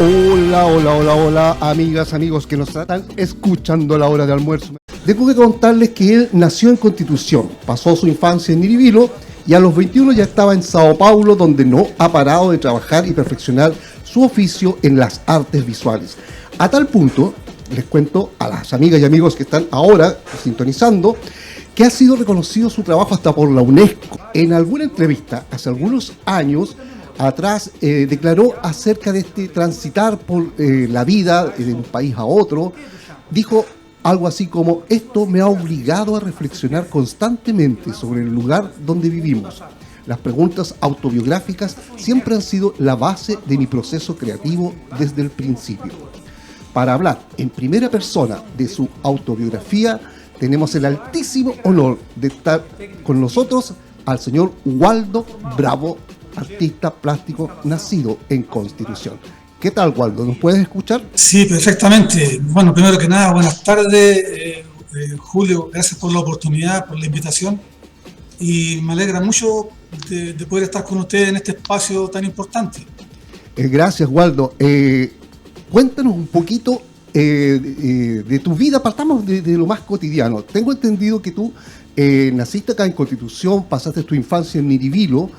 Hola, hola, hola, hola, amigas, amigos que nos están escuchando a la hora de almuerzo. Tengo que contarles que él nació en Constitución, pasó su infancia en Iribilo y a los 21 ya estaba en Sao Paulo, donde no ha parado de trabajar y perfeccionar su oficio en las artes visuales. A tal punto, les cuento a las amigas y amigos que están ahora sintonizando, que ha sido reconocido su trabajo hasta por la UNESCO. En alguna entrevista, hace algunos años atrás, declaró acerca de este transitar por la vida de un país a otro. Dijo algo así como: esto me ha obligado a reflexionar constantemente sobre el lugar donde vivimos. Las preguntas autobiográficas siempre han sido la base de mi proceso creativo desde el principio. Para hablar en primera persona de su autobiografía, tenemos el altísimo honor de estar con nosotros al señor Waldo Bravo, artista plástico nacido en Constitución. ¿Qué tal, Waldo? ¿Nos puedes escuchar? Sí, perfectamente. Bueno, primero que nada, buenas tardes, Julio. Gracias por la oportunidad, por la invitación. Y me alegra mucho de poder estar con ustedes en este espacio tan importante. Gracias, Waldo. Cuéntanos un poquito de tu vida. Partamos de lo más cotidiano. Tengo entendido que tú naciste acá en Constitución, pasaste tu infancia en Miribilo.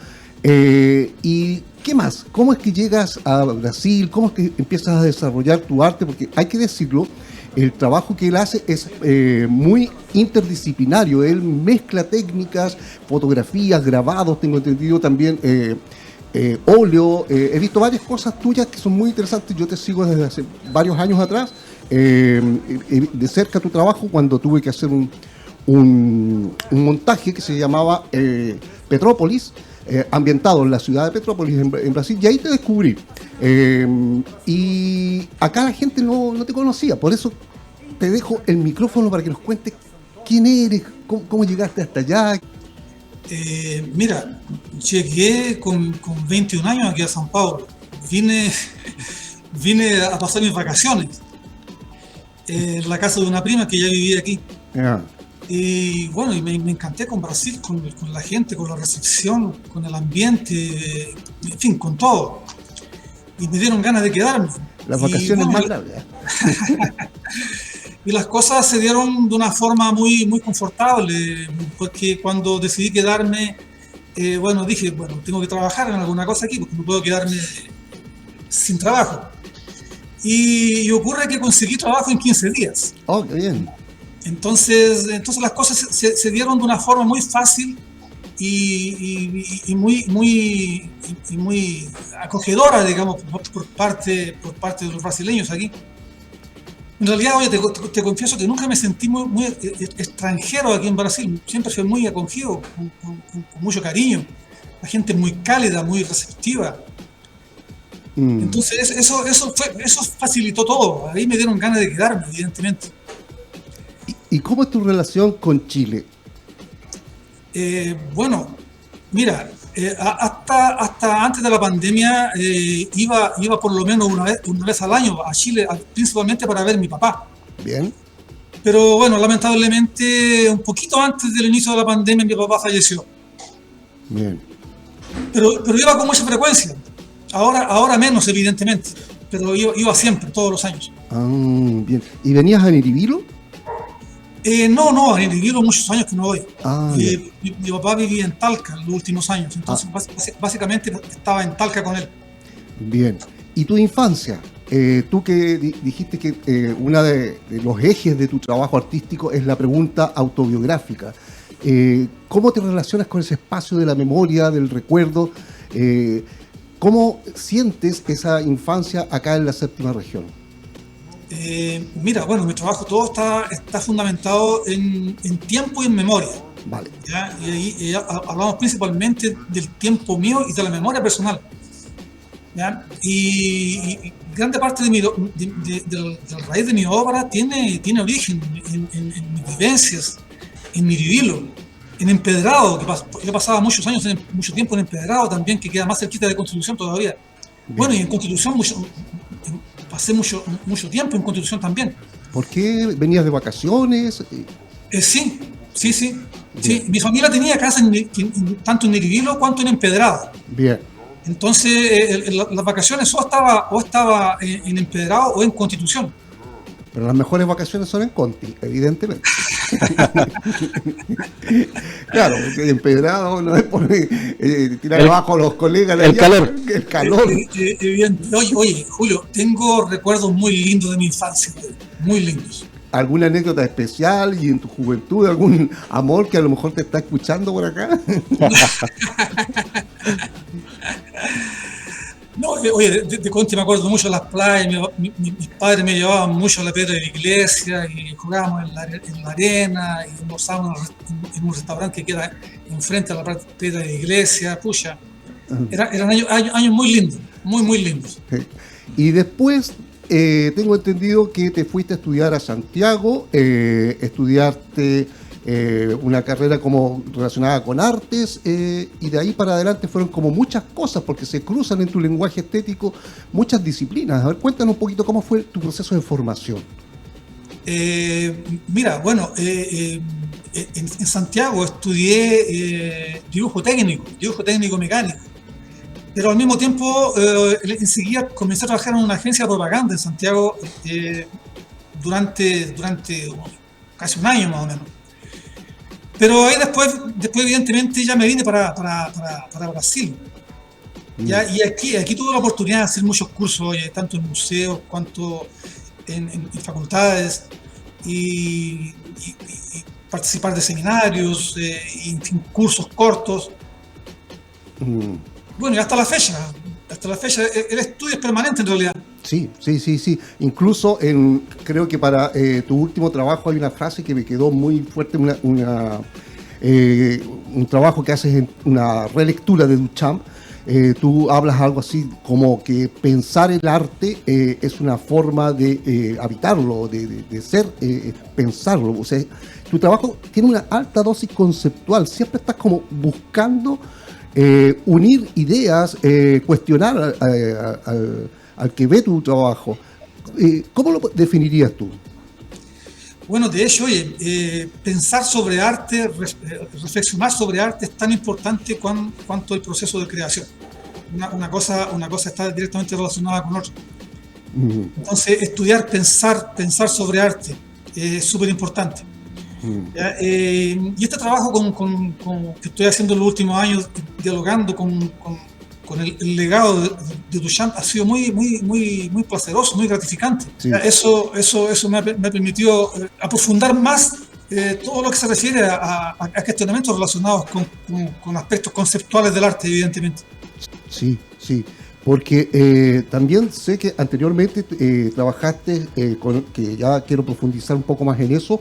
¿Y qué más? ¿Cómo es que llegas a Brasil? ¿Cómo es que empiezas a desarrollar tu arte? Porque hay que decirlo, el trabajo que él hace es muy interdisciplinario. Él mezcla técnicas, fotografías, grabados, tengo entendido también óleo. He visto varias cosas tuyas que son muy interesantes. Yo te sigo desde hace varios años atrás. De cerca tu trabajo, cuando tuve que hacer un montaje que se llamaba Petrópolis, ambientado en la ciudad de Petrópolis, en Brasil, y ahí te descubrí. Y acá la gente no te conocía, por eso te dejo el micrófono para que nos cuentes quién eres, cómo llegaste hasta allá. Mira, llegué con 21 años aquí a São Paulo. Vine a pasar mis vacaciones en la casa de una prima que ya vivía aquí. Yeah. Y bueno, y me encanté con Brasil, con la gente, con la recepción, con el ambiente, en fin, con todo. Y me dieron ganas de quedarme. Las vacaciones bueno, más largas. Y las cosas se dieron de una forma muy, muy confortable, porque cuando decidí quedarme, bueno, dije, bueno, tengo que trabajar en alguna cosa aquí, porque no puedo quedarme sin trabajo. Y ocurre que conseguí trabajo en 15 días. Oh, qué bien. Entonces las cosas se dieron de una forma muy fácil y muy acogedora, digamos, por parte de los brasileños aquí. En realidad, oye, te confieso que nunca me sentí muy extranjero aquí en Brasil. Siempre fui muy acogido, con mucho cariño. La gente muy cálida, muy receptiva. Entonces eso facilitó todo. Ahí me dieron ganas de quedarme, evidentemente. ¿Y cómo es tu relación con Chile? Bueno, mira, hasta antes de la pandemia iba por lo menos una vez al año a Chile, principalmente para ver a mi papá. Bien. Pero bueno, lamentablemente, un poquito antes del inicio de la pandemia, mi papá falleció. Bien. Pero iba con mucha frecuencia. Ahora menos, evidentemente. Pero iba siempre, todos los años. Bien. ¿Y venías a Miribilo? No, en Iribilo muchos años que no voy. Mi papá vivía en Talca en los últimos años, entonces básicamente estaba en Talca con él. Bien. ¿Y tu infancia? Tú que dijiste que uno de los ejes de tu trabajo artístico es la pregunta autobiográfica. ¿Cómo te relacionas con ese espacio de la memoria, del recuerdo? ¿Cómo sientes esa infancia acá en la séptima región? Mira, bueno, mi trabajo todo está fundamentado en tiempo y en memoria. Vale. ¿Ya? Y ahí hablamos principalmente del tiempo mío y de la memoria personal. ¿Ya? Y grande parte de la raíz de mi obra tiene origen en mis vivencias, en Miribilo, en Empedrado, que yo pasaba mucho tiempo en Empedrado también, que queda más cerquita de Constitución todavía. Bien. Bueno, y en Constitución pasé mucho tiempo en Constitución también. ¿Por qué venías de vacaciones? Sí. Mi familia tenía casa tanto en Miribilo cuanto en Empedrado. Bien. Entonces, las vacaciones o estaba en Empedrado o en Constitución. Pero las mejores vacaciones son en Conti, evidentemente. Claro, porque empedrado no es por tirar abajo a los colegas. El calor. El calor. Oye, Julio, tengo recuerdos muy lindos de mi infancia, muy lindos. ¿Alguna anécdota especial y en tu juventud algún amor que a lo mejor te está escuchando por acá? No, oye, de Conti me acuerdo mucho de las playas. Mis padres me llevaban mucho a la piedra de la iglesia y jugábamos en la arena y almorzábamos en un restaurante que queda enfrente a la piedra de la iglesia. Pucha, eran años muy lindos, muy lindos. Y después tengo entendido que te fuiste a estudiar a Santiago, estudiaste una carrera como relacionada con artes, y de ahí para adelante fueron como muchas cosas, porque se cruzan en tu lenguaje estético muchas disciplinas. A ver, cuéntanos un poquito cómo fue tu proceso de formación. Mira, bueno, en Santiago estudié dibujo técnico mecánico, pero al mismo tiempo enseguida comencé a trabajar en una agencia de propaganda en Santiago durante casi un año más o menos. Pero ahí después evidentemente ya me vine para Brasil. ¿Ya? Y aquí tuve la oportunidad de hacer muchos cursos, tanto en museos cuanto en facultades, y participar de seminarios, y, en fin, cursos cortos. Bueno, y hasta la fecha, el estudio es permanente en realidad. Sí. Incluso creo que para tu último trabajo hay una frase que me quedó muy fuerte, un trabajo que haces en una relectura de Duchamp. Tú hablas algo así como que pensar el arte es una forma de habitarlo, de ser, pensarlo. O sea, tu trabajo tiene una alta dosis conceptual, siempre estás como buscando unir ideas, cuestionar al que ve tu trabajo. ¿Cómo lo definirías tú? Bueno, de hecho, pensar sobre arte, reflexionar sobre arte es tan importante cuanto el proceso de creación. Una cosa está directamente relacionada con otra. Entonces, estudiar, pensar sobre arte es súper importante. Y este trabajo que estoy haciendo en los últimos años, dialogando con el legado de Duchamp, ha sido muy placeroso, muy gratificante. Sí. Eso me ha permitido aprofundar más todo lo que se refiere a cuestionamientos relacionados con aspectos conceptuales del arte, evidentemente. Sí, porque también sé que anteriormente trabajaste, que ya quiero profundizar un poco más en eso,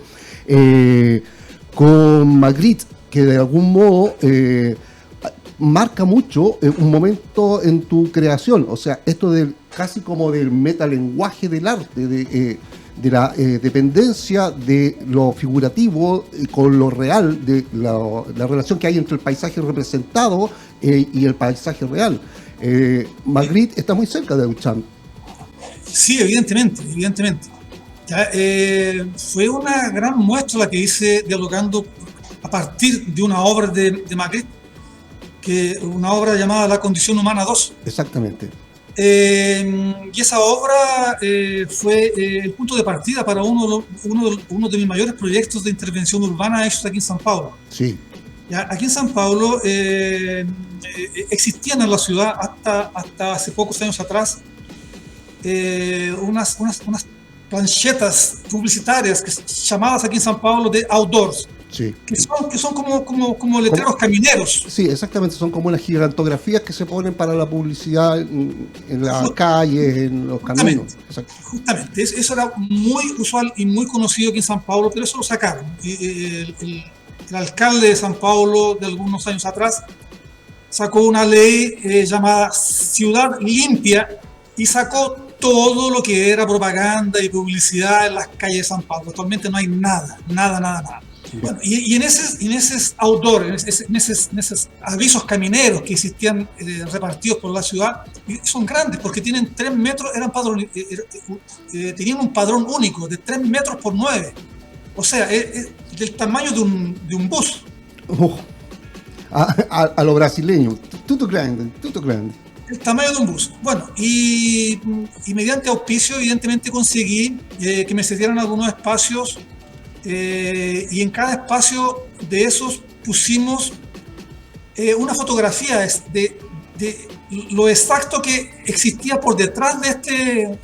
con Magritte, que de algún modo marca mucho un momento en tu creación. O sea, esto casi como del metalenguaje del arte, de la dependencia de lo figurativo con lo real, de la relación que hay entre el paisaje representado y el paisaje real. Magritte está muy cerca de Duchamp. Sí, evidentemente. Ya, fue una gran muestra la que hice dialogando a partir de una obra de Magritte, una obra llamada La Condición Humana 2. Exactamente. Y esa obra fue el punto de partida para uno de mis mayores proyectos de intervención urbana hechos aquí en São Paulo. Sí. Ya, aquí en São Paulo existían en la ciudad hasta hace pocos años atrás unas planchetas publicitarias llamadas aquí en São Paulo de outdoors. Sí. Que son como letreros camineros. Sí, exactamente, son como unas gigantografías que se ponen para la publicidad en las calles, en los caminos. Justamente, eso era muy usual y muy conocido aquí en São Paulo, pero eso lo sacaron. El alcalde de São Paulo de algunos años atrás sacó una ley llamada Ciudad Limpia y sacó todo lo que era propaganda y publicidad en las calles de São Paulo. Actualmente no hay nada. Bueno, y en esos outdoors, en esos avisos camineros que existían repartidos por la ciudad, son grandes porque tienen 3 metros, tenían un padrón único de 3 metros por 9. O sea, es del tamaño de un bus. A lo brasileño, tudo grande. El tamaño de un bus. Bueno, y mediante auspicio, evidentemente conseguí que me cedieran algunos espacios y en cada espacio de esos pusimos una fotografía de lo exacto que existía por detrás de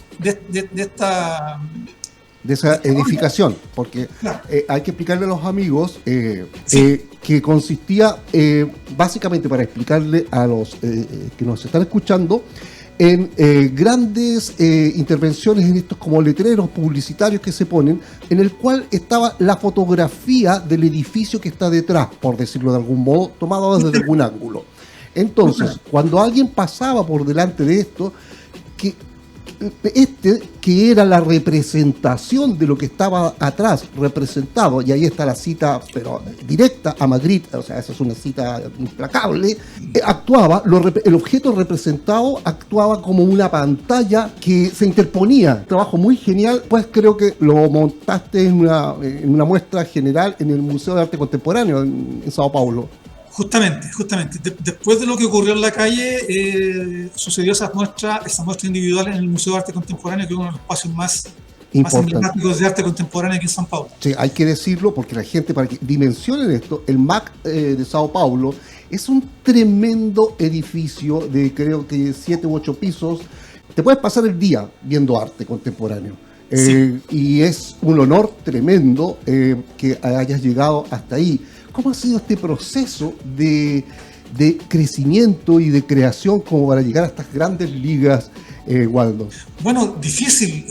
esa edificación, porque claro. hay que explicarle a los amigos Sí. que consistía, básicamente para explicarle a los que nos están escuchando, en grandes intervenciones en estos como letreros publicitarios que se ponen, en el cual estaba la fotografía del edificio que está detrás, por decirlo de algún modo, tomado desde algún ángulo. Entonces, cuando alguien pasaba por delante de esto, que era la representación de lo que estaba atrás representado, y ahí está la cita, pero directa a Madrid, o sea, esa es una cita implacable, el objeto representado actuaba como una pantalla que se interponía. Trabajo muy genial, pues creo que lo montaste en una muestra general en el Museo de Arte Contemporáneo en Sao Paulo. Justamente. Después de lo que ocurrió en la calle, sucedió esa muestra individual en el Museo de Arte Contemporáneo, que es uno de los espacios más emblemáticos de arte contemporáneo aquí en São Paulo. Sí, hay que decirlo porque la gente, para que dimensionen esto, el MAC de Sao Paulo es un tremendo edificio de creo que 7 u 8 pisos. Te puedes pasar el día viendo arte contemporáneo. Sí. Y es un honor tremendo que hayas llegado hasta ahí. ¿Cómo ha sido este proceso de crecimiento y de creación como para llegar a estas grandes ligas, Waldo? Bueno, difícil.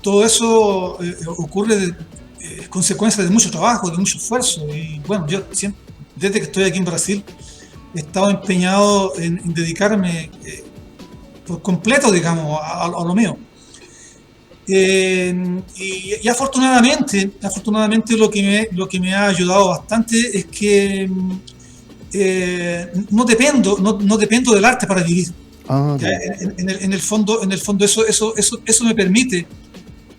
Todo eso ocurre consecuencia de mucho trabajo, de mucho esfuerzo. Y bueno, yo siempre, desde que estoy aquí en Brasil, he estado empeñado en dedicarme por completo, digamos, a lo mío. Y afortunadamente lo que me ha ayudado bastante es que no dependo del arte para vivir. En el fondo eso me permite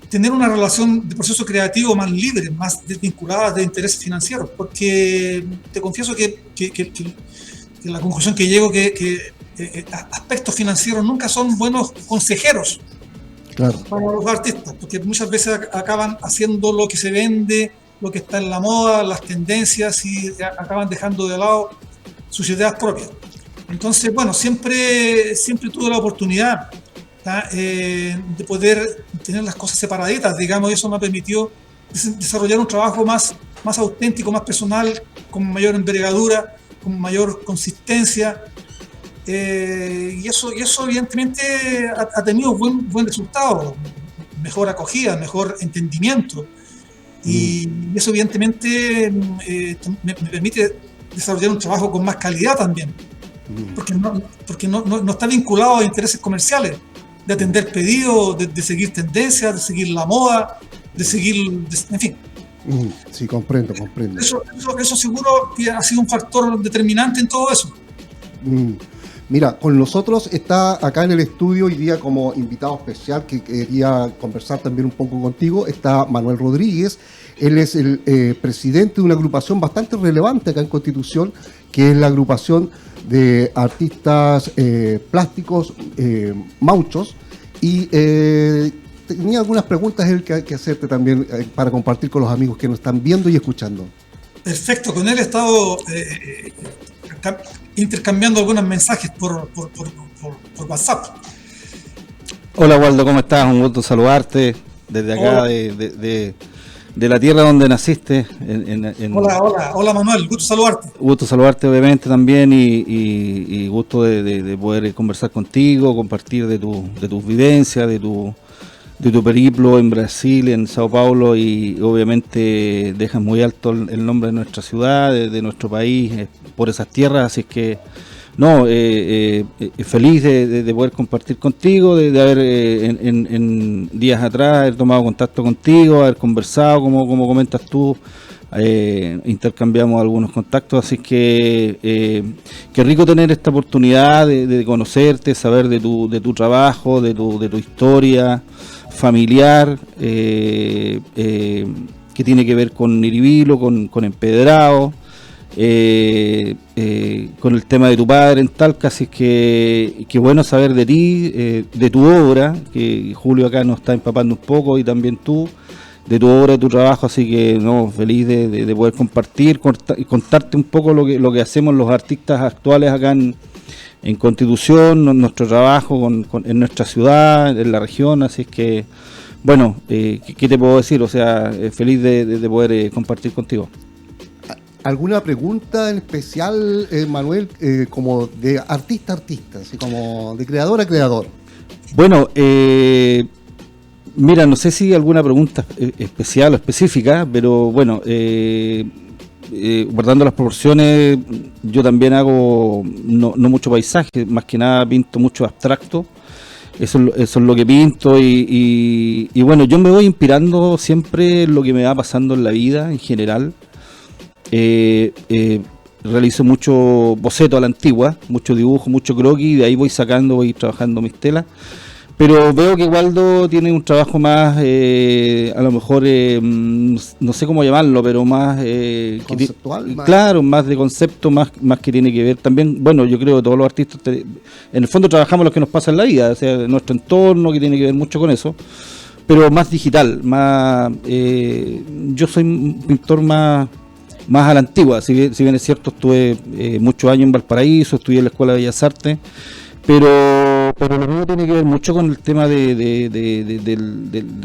tener una relación de proceso creativo más libre, más desvinculada de intereses financieros, porque te confieso que la conclusión que llego que aspectos financieros nunca son buenos consejeros. Claro. Para los artistas, porque muchas veces acaban haciendo lo que se vende, lo que está en la moda, las tendencias, y acaban dejando de lado sus ideas propias. Entonces, bueno, siempre tuve la oportunidad de poder tener las cosas separaditas, digamos, y eso me permitió desarrollar un trabajo más auténtico, más personal, con mayor envergadura, con mayor consistencia. Y eso evidentemente ha tenido buen resultado, mejor acogida, mejor entendimiento, y eso evidentemente me permite desarrollar un trabajo con más calidad también, porque no está vinculado a intereses comerciales, de atender pedidos, de seguir tendencias, de seguir la moda, en fin. Sí, comprendo. Eso seguro que ha sido un factor determinante en todo eso. Mira, con nosotros está acá en el estudio hoy día como invitado especial que quería conversar también un poco contigo, está Manuel Rodríguez. Él es el presidente de una agrupación bastante relevante acá en Constitución, que es la agrupación de artistas plásticos Mauchos, y tenía algunas preguntas él que hacerte también para compartir con los amigos que nos están viendo y escuchando. Perfecto, con él he estado intercambiando algunos mensajes por WhatsApp. Hola Waldo, ¿cómo estás? Un gusto saludarte desde acá de la tierra donde naciste. Hola Manuel, gusto saludarte. Gusto saludarte obviamente también y gusto de poder conversar contigo, compartir de tus vivencias, de tu periplo en Brasil, en Sao Paulo, y obviamente dejas muy alto el nombre de nuestra ciudad, de nuestro país, por esas tierras, así es que feliz de poder compartir contigo, de haber en días atrás haber tomado contacto contigo, haber conversado, como comentas tú, intercambiamos algunos contactos, así que qué rico tener esta oportunidad de conocerte, saber de tu trabajo, de tu historia familiar, que tiene que ver con Niribilo, con Empedrado, con el tema de tu padre en Talca, así que bueno saber de ti, de tu obra, que Julio acá nos está empapando un poco, y también tú, de tu obra, de tu trabajo, así que no, feliz de poder compartir y contarte un poco lo que hacemos los artistas actuales acá en Constitución, nuestro trabajo en nuestra ciudad, en la región, así es que, bueno, ¿qué te puedo decir? O sea, feliz de poder compartir contigo. ¿Alguna pregunta en especial, Manuel, como de artista a artista, así como de creador a creador? Bueno, mira, no sé si alguna pregunta especial o específica, pero bueno, guardando las proporciones, yo también hago no mucho paisaje, más que nada pinto mucho abstracto. Eso es lo que pinto y bueno, yo me voy inspirando siempre en lo que me va pasando en la vida en general. Realizo mucho boceto a la antigua, mucho dibujo, mucho croquis, y de ahí voy trabajando mis telas. Pero veo que Waldo tiene un trabajo más, a lo mejor, no sé cómo llamarlo, pero más... conceptual. Claro, más de concepto, más que tiene que ver también, bueno, yo creo que todos los artistas, en el fondo trabajamos lo que nos pasa en la vida, o sea, nuestro entorno, que tiene que ver mucho con eso, pero más digital, más... yo soy un pintor más a la antigua, si bien es cierto, estuve muchos años en Valparaíso, estudié en la Escuela de Bellas Artes, pero lo mío tiene que ver mucho con el tema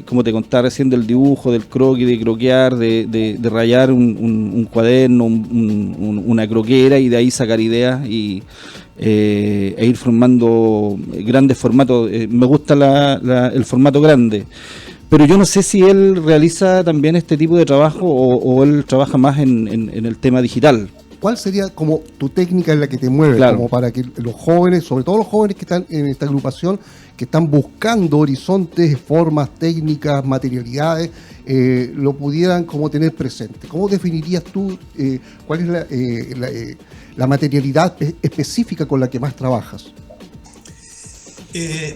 como te contaba recién, del dibujo, del croquis, de croquear, de rayar un cuaderno, una croquera, y de ahí sacar ideas e ir formando grandes formatos. Me gusta el formato grande. Pero yo no sé si él realiza también este tipo de trabajo o él trabaja más en el tema digital. ¿Cuál sería como tu técnica en la que te mueves? Claro. Como para que los jóvenes, sobre todo los jóvenes que están en esta agrupación, que están buscando horizontes, formas, técnicas, materialidades, lo pudieran como tener presente. ¿Cómo definirías tú cuál es la materialidad específica con la que más trabajas?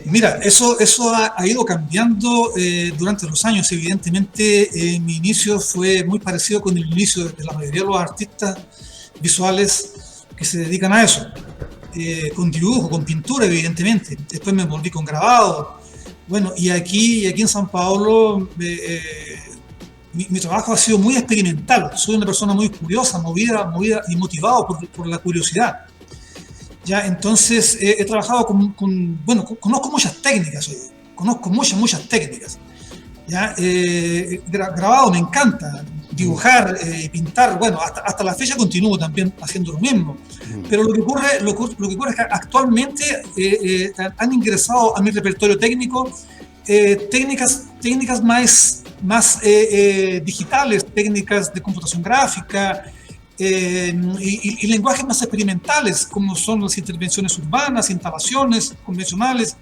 Mira, eso ha ido cambiando durante los años. Evidentemente, mi inicio fue muy parecido con el inicio de la mayoría de los artistas visuales que se dedican a eso, con dibujo, con pintura, evidentemente. Después me volví con grabado. Bueno, y aquí en San Paulo mi trabajo ha sido muy experimental. Soy una persona muy curiosa, movida y motivado por la curiosidad. Ya, entonces he trabajado conozco muchas técnicas hoy, conozco muchas técnicas. Ya, grabado me encanta, dibujar, pintar, bueno, hasta la fecha continúo también haciendo lo mismo. Pero lo que ocurre es que actualmente han ingresado a mi repertorio técnico técnicas más digitales, técnicas de computación gráfica, y lenguajes más experimentales, como son las intervenciones urbanas, instalaciones convencionales,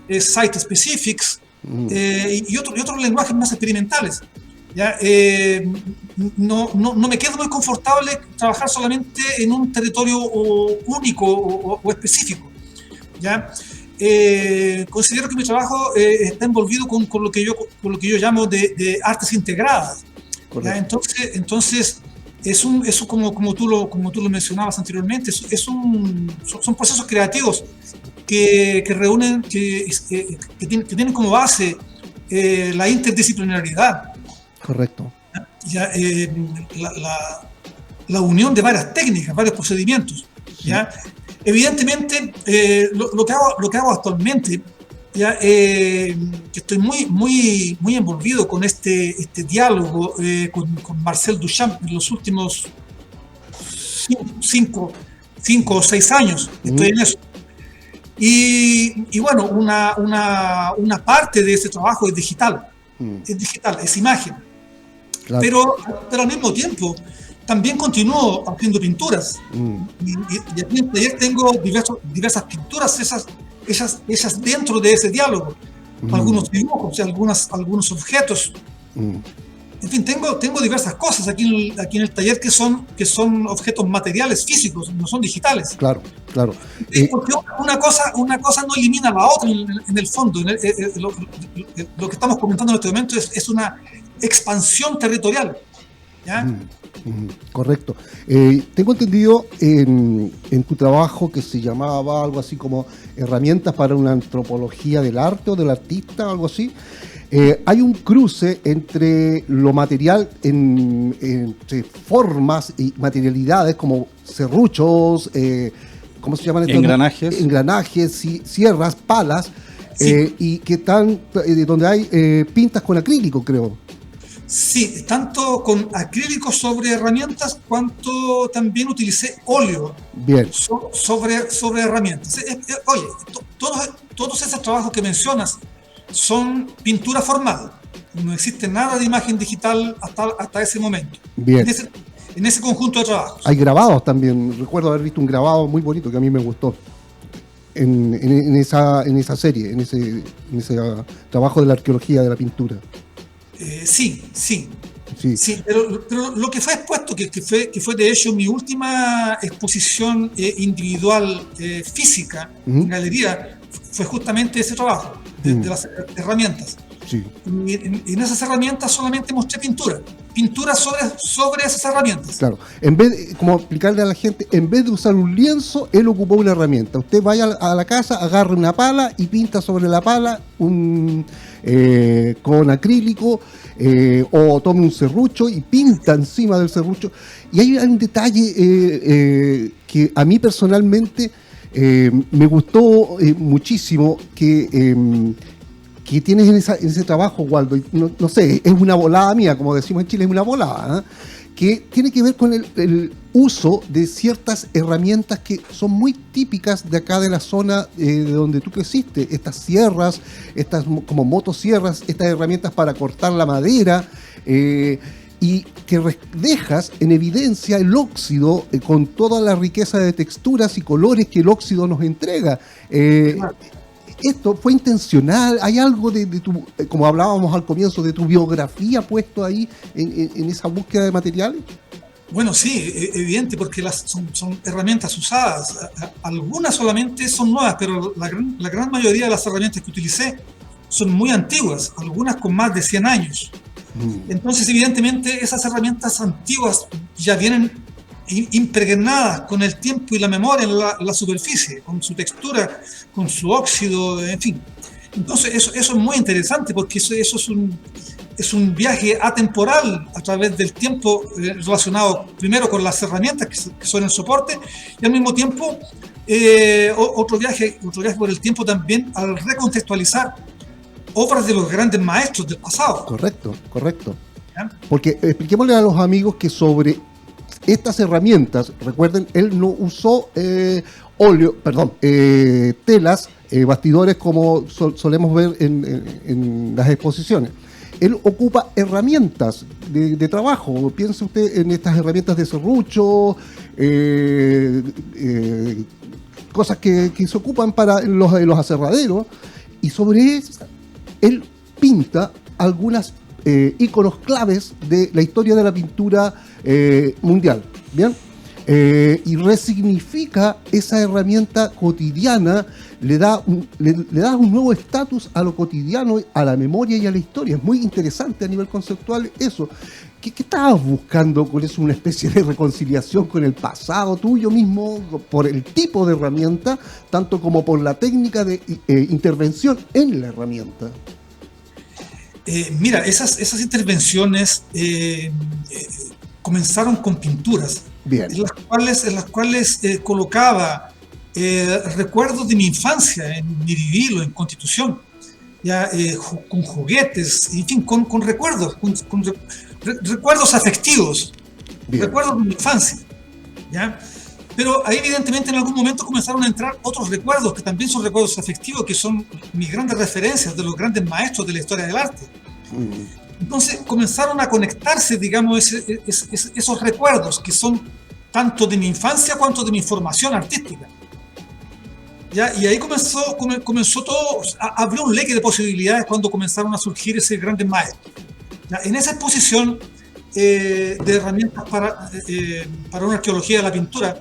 site specifics, y otros lenguajes más experimentales. ¿Ya? No me quedo muy confortable trabajar solamente en un territorio único o específico. ¿Ya? Considero que mi trabajo está envolvido con lo que yo llamo de artes integradas. ¿Ya? Entonces eso como tú lo mencionabas anteriormente, son procesos creativos que reúnen, que tienen como base la interdisciplinaridad. Correcto. Ya, la unión de varias técnicas, varios procedimientos. ¿Ya? Evidentemente, lo que hago actualmente, ya, que estoy muy envolvido con este diálogo con Marcel Duchamp en los últimos 5 o 6 años. Estoy en eso. Y bueno, una parte de este trabajo es digital. Es imagen. Claro. Pero al mismo tiempo también continúo haciendo pinturas. Y aquí en el taller tengo diversas pinturas, esas dentro de ese diálogo. Algunos dibujos, algunos objetos. En fin, tengo diversas cosas aquí en el taller que son objetos materiales, físicos, no son digitales. Claro. Porque una cosa no elimina la otra en el fondo. Lo que estamos comentando en este momento es una expansión territorial. ¿ya? Correcto. Tengo entendido en tu trabajo que se llamaba algo así como herramientas para una antropología del arte o del artista, algo así. Hay un cruce entre lo material, entre formas y materialidades como serruchos, ¿cómo se llaman estos? Engranajes, sierras, palas, Sí. y que están donde hay pintas con acrílico, creo. Sí, tanto con acrílicos sobre herramientas, cuanto también utilicé óleo Bien, sobre herramientas. Oye, todos esos trabajos que mencionas son pintura formal. No existe nada de imagen digital hasta ese momento. bien. En ese conjunto de trabajos. Hay grabados también. Recuerdo haber visto un grabado muy bonito que a mí me gustó en esa serie, en ese trabajo de la arqueología de la pintura. Sí. Sí. Pero lo que fue expuesto, que fue de hecho mi última exposición individual física en galería, fue justamente ese trabajo de las herramientas. Sí. Y en esas herramientas solamente mostré pintura sobre esas herramientas. Claro, como explicarle a la gente, en vez de usar un lienzo, él ocupó una herramienta. Usted vaya a la casa, agarre una pala y pinta sobre la pala con acrílico, o tome un serrucho y pinta encima del serrucho. Y hay un detalle que a mí personalmente me gustó muchísimo, que tienes en ese trabajo, Waldo. No sé, es una volada mía, como decimos en Chile, es una volada, que tiene que ver con el uso de ciertas herramientas que son muy típicas de acá de la zona de donde tú creciste. Estas sierras, estas como motosierras, estas herramientas para cortar la madera, y que dejas en evidencia el óxido con toda la riqueza de texturas y colores que el óxido nos entrega. ¿Esto fue intencional? ¿Hay algo de tu, como hablábamos al comienzo, de tu biografía puesto ahí en esa búsqueda de materiales? Bueno, sí, evidente, porque son herramientas usadas. Algunas solamente son nuevas, pero la gran mayoría de las herramientas que utilicé son muy antiguas, algunas con más de 100 años. Entonces, evidentemente, esas herramientas antiguas ya vienen impregnadas con el tiempo y la memoria en la superficie, con su textura, con su óxido, en fin. Entonces eso es muy interesante, porque eso es un viaje atemporal a través del tiempo, relacionado primero con las herramientas que son el soporte, y al mismo tiempo otro viaje por el tiempo también al recontextualizar obras de los grandes maestros del pasado. Correcto. ¿Ya? Porque expliquémosle a los amigos que sobre estas herramientas, recuerden, él no usó telas, bastidores como solemos ver en las exposiciones. Él ocupa herramientas de trabajo. Piense usted en estas herramientas de serrucho, cosas que se ocupan para los aserraderos, y sobre eso él pinta algunas íconos claves de la historia de la pintura mundial, ¿bien? Y resignifica esa herramienta cotidiana, le da un nuevo estatus a lo cotidiano, a la memoria y a la historia. Es muy interesante a nivel conceptual eso. ¿Qué estabas buscando con eso? ¿Una especie de reconciliación con el pasado tuyo mismo, por el tipo de herramienta, tanto como por la técnica de intervención en la herramienta? Mira, esas intervenciones comenzaron con pinturas, Bien. en las cuales colocaba recuerdos de mi infancia en Miribilo, en Constitución, ya, con juguetes, en fin, con recuerdos, recuerdos afectivos. Bien. Recuerdos de mi infancia, ¿ya? Pero ahí evidentemente en algún momento comenzaron a entrar otros recuerdos que también son recuerdos afectivos, que son mis grandes referencias de los grandes maestros de la historia del arte. Entonces comenzaron a conectarse, digamos, esos recuerdos que son tanto de mi infancia cuanto de mi formación artística. ¿Ya? Y ahí comenzó todo, abrió un leque de posibilidades cuando comenzaron a surgir esos grandes maestros. ¿Ya? En esa exposición de herramientas para una arqueología de la pintura,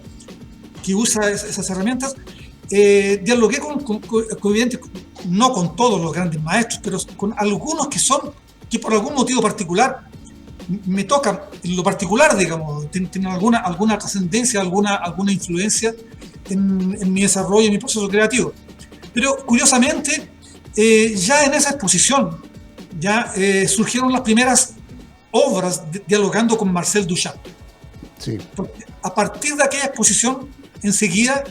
que usa esas herramientas, dialogué no con todos los grandes maestros, pero con algunos que por algún motivo particular me toca en lo particular, digamos, tiene alguna trascendencia, alguna influencia en mi desarrollo, en mi proceso creativo. Pero curiosamente, ya en esa exposición, ya surgieron las primeras obras dialogando con Marcel Duchamp. Sí. Porque a partir de aquella exposición, enseguida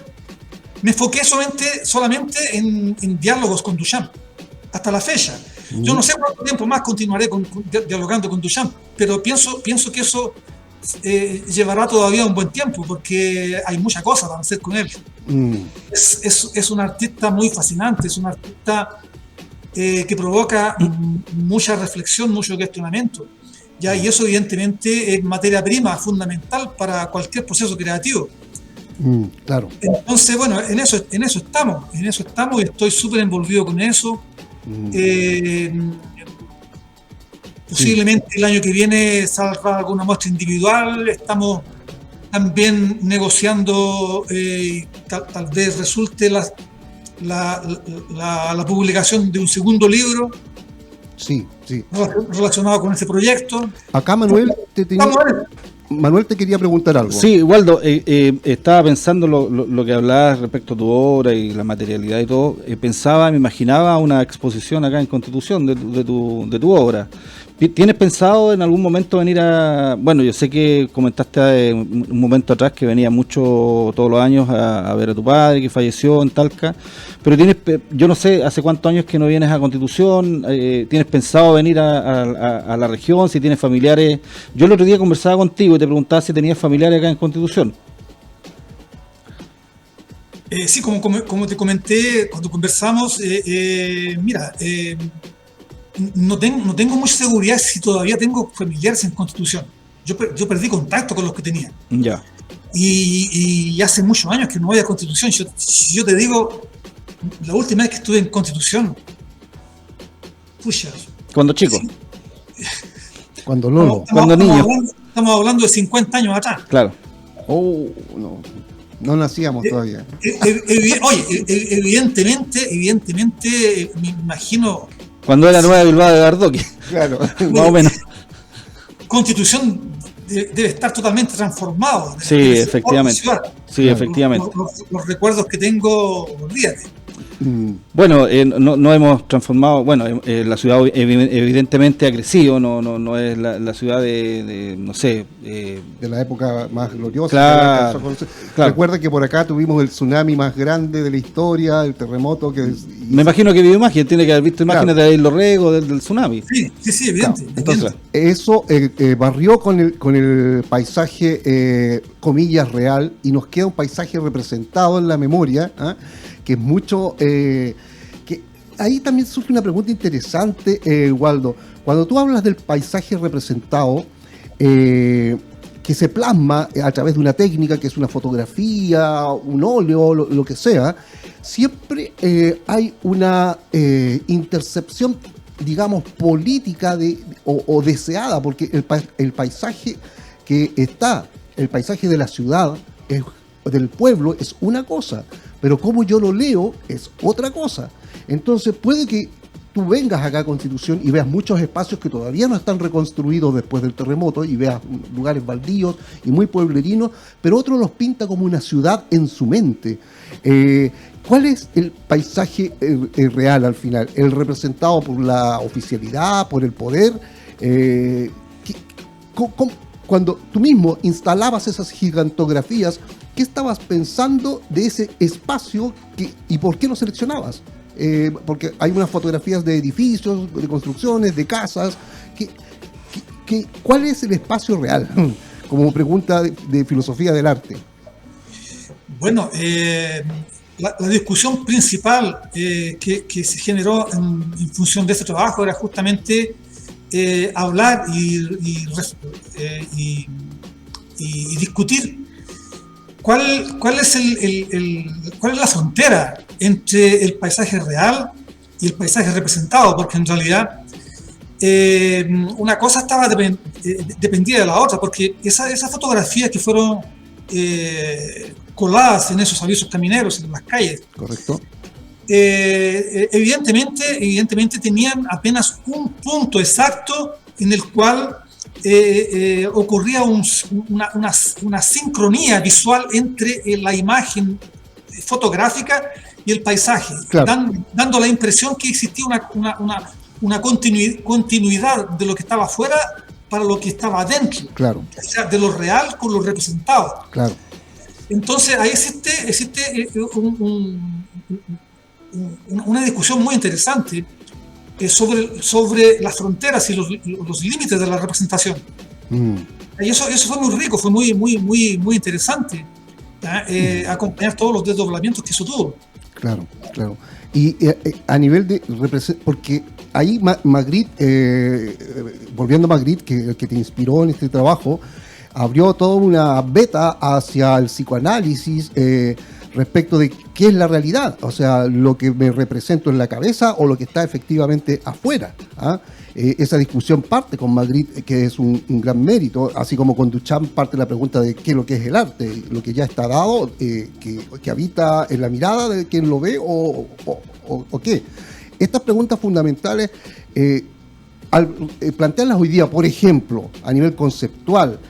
me enfoqué solamente en diálogos con Duchamp, hasta la fecha. Yo no sé cuánto tiempo más continuaré dialogando con Duchamp, pero pienso que eso llevará todavía un buen tiempo, porque hay mucha cosa para hacer con él. Es un artista muy fascinante, es un artista que provoca mucha reflexión, mucho cuestionamiento. ¿Ya? Y eso evidentemente es materia prima fundamental para cualquier proceso creativo. Claro. Entonces, bueno, en eso estamos y estoy súper envolvido con eso. Posiblemente el año que viene salga alguna muestra individual. Estamos también negociando, tal vez resulte la publicación de un segundo libro. Sí, sí. Relacionado con ese proyecto. Acá Manuel te quería preguntar algo. Sí, Waldo, estaba pensando lo que hablabas respecto a tu obra y la materialidad y todo. Me imaginaba una exposición acá en Constitución de tu obra. ¿Tienes pensado en algún momento venir a...? Bueno, yo sé que comentaste un momento atrás que venía mucho todos los años a ver a tu padre que falleció en Talca, pero yo no sé, ¿hace cuántos años que no vienes a Constitución? ¿Tienes pensado venir a la región? Si tienes familiares... Yo el otro día conversaba contigo y te preguntaba si tenías familiares acá en Constitución. Sí, como te comenté cuando conversamos, mira... No tengo mucha seguridad si todavía tengo familiares en Constitución. Yo perdí contacto con los que tenía. Ya. Y hace muchos años que no voy a Constitución. Si yo te digo, la última vez que estuve en Constitución, pucha. ¿Cuando chico? Sí. Cuando Lolo. Cuando niño. Estamos hablando de 50 años atrás. Claro. No nacíamos todavía. Oye, evidentemente, me imagino... Cuando era Nueva Bilbao de Gardoqui. Claro. Más o menos. Constitución debe estar totalmente transformado. Sí, efectivamente. Sí, efectivamente. Los recuerdos que tengo, olvídate. Bueno, no hemos transformado, bueno, la ciudad evidentemente ha crecido, no es la ciudad de no sé... de la época más gloriosa. Claro, claro. Recuerda que por acá tuvimos el tsunami más grande de la historia, el terremoto que... Me imagino que vio imágenes, tiene que haber visto imágenes de los riegos del tsunami. Sí, evidente. Claro. Entonces, eso barrió con el paisaje, comillas, real, y nos queda un paisaje representado en la memoria, que es mucho... que ahí también surge una pregunta interesante, Waldo. Cuando tú hablas del paisaje representado, que se plasma a través de una técnica, que es una fotografía, un óleo, lo que sea, siempre hay una intercepción, digamos, política o deseada, porque el paisaje que está, el paisaje de la ciudad, del pueblo, es una cosa, pero como yo lo leo es otra cosa. Entonces puede que tú vengas acá a Constitución y veas muchos espacios que todavía no están reconstruidos después del terremoto y veas lugares baldíos y muy pueblerinos, pero otro los pinta como una ciudad en su mente. ¿Cuál es el paisaje real al final? ¿El representado por la oficialidad, por el poder? Cuando tú mismo instalabas esas gigantografías, ¿qué estabas pensando de ese espacio y por qué lo seleccionabas? Porque hay unas fotografías de edificios, de construcciones, de casas. ¿Cuál es el espacio real? Como pregunta de filosofía del arte. Bueno, la discusión principal que se generó en función de este trabajo era justamente hablar y discutir cuál es la frontera entre el paisaje real y el paisaje representado, porque en realidad una cosa estaba dependía de la otra, porque esas fotografías que fueron coladas en esos avisos camineros en las calles, correcto, evidentemente tenían apenas un punto exacto en el cual ocurría una sincronía visual entre la imagen fotográfica y el paisaje, claro, dando la impresión que existía una continuidad de lo que estaba afuera para lo que estaba adentro, claro, o sea, de lo real con lo representado. claro. Entonces ahí existe una discusión muy interesante sobre las fronteras y los límites de la representación. Y eso fue muy rico, fue muy interesante, acompañar todos los desdoblamientos que eso tuvo. Claro, claro. Y a nivel de porque ahí Magritte, volviendo a Magritte, que te inspiró en este trabajo, abrió toda una beta hacia el psicoanálisis respecto de qué es la realidad, o sea, lo que me represento en la cabeza o lo que está efectivamente afuera. Esa discusión parte con Magritte, que es un gran mérito, así como con Duchamp parte la pregunta de qué es lo que es el arte, lo que ya está dado, que habita en la mirada de quien lo ve o qué. Estas preguntas fundamentales, al plantearlas hoy día, por ejemplo, a nivel conceptual,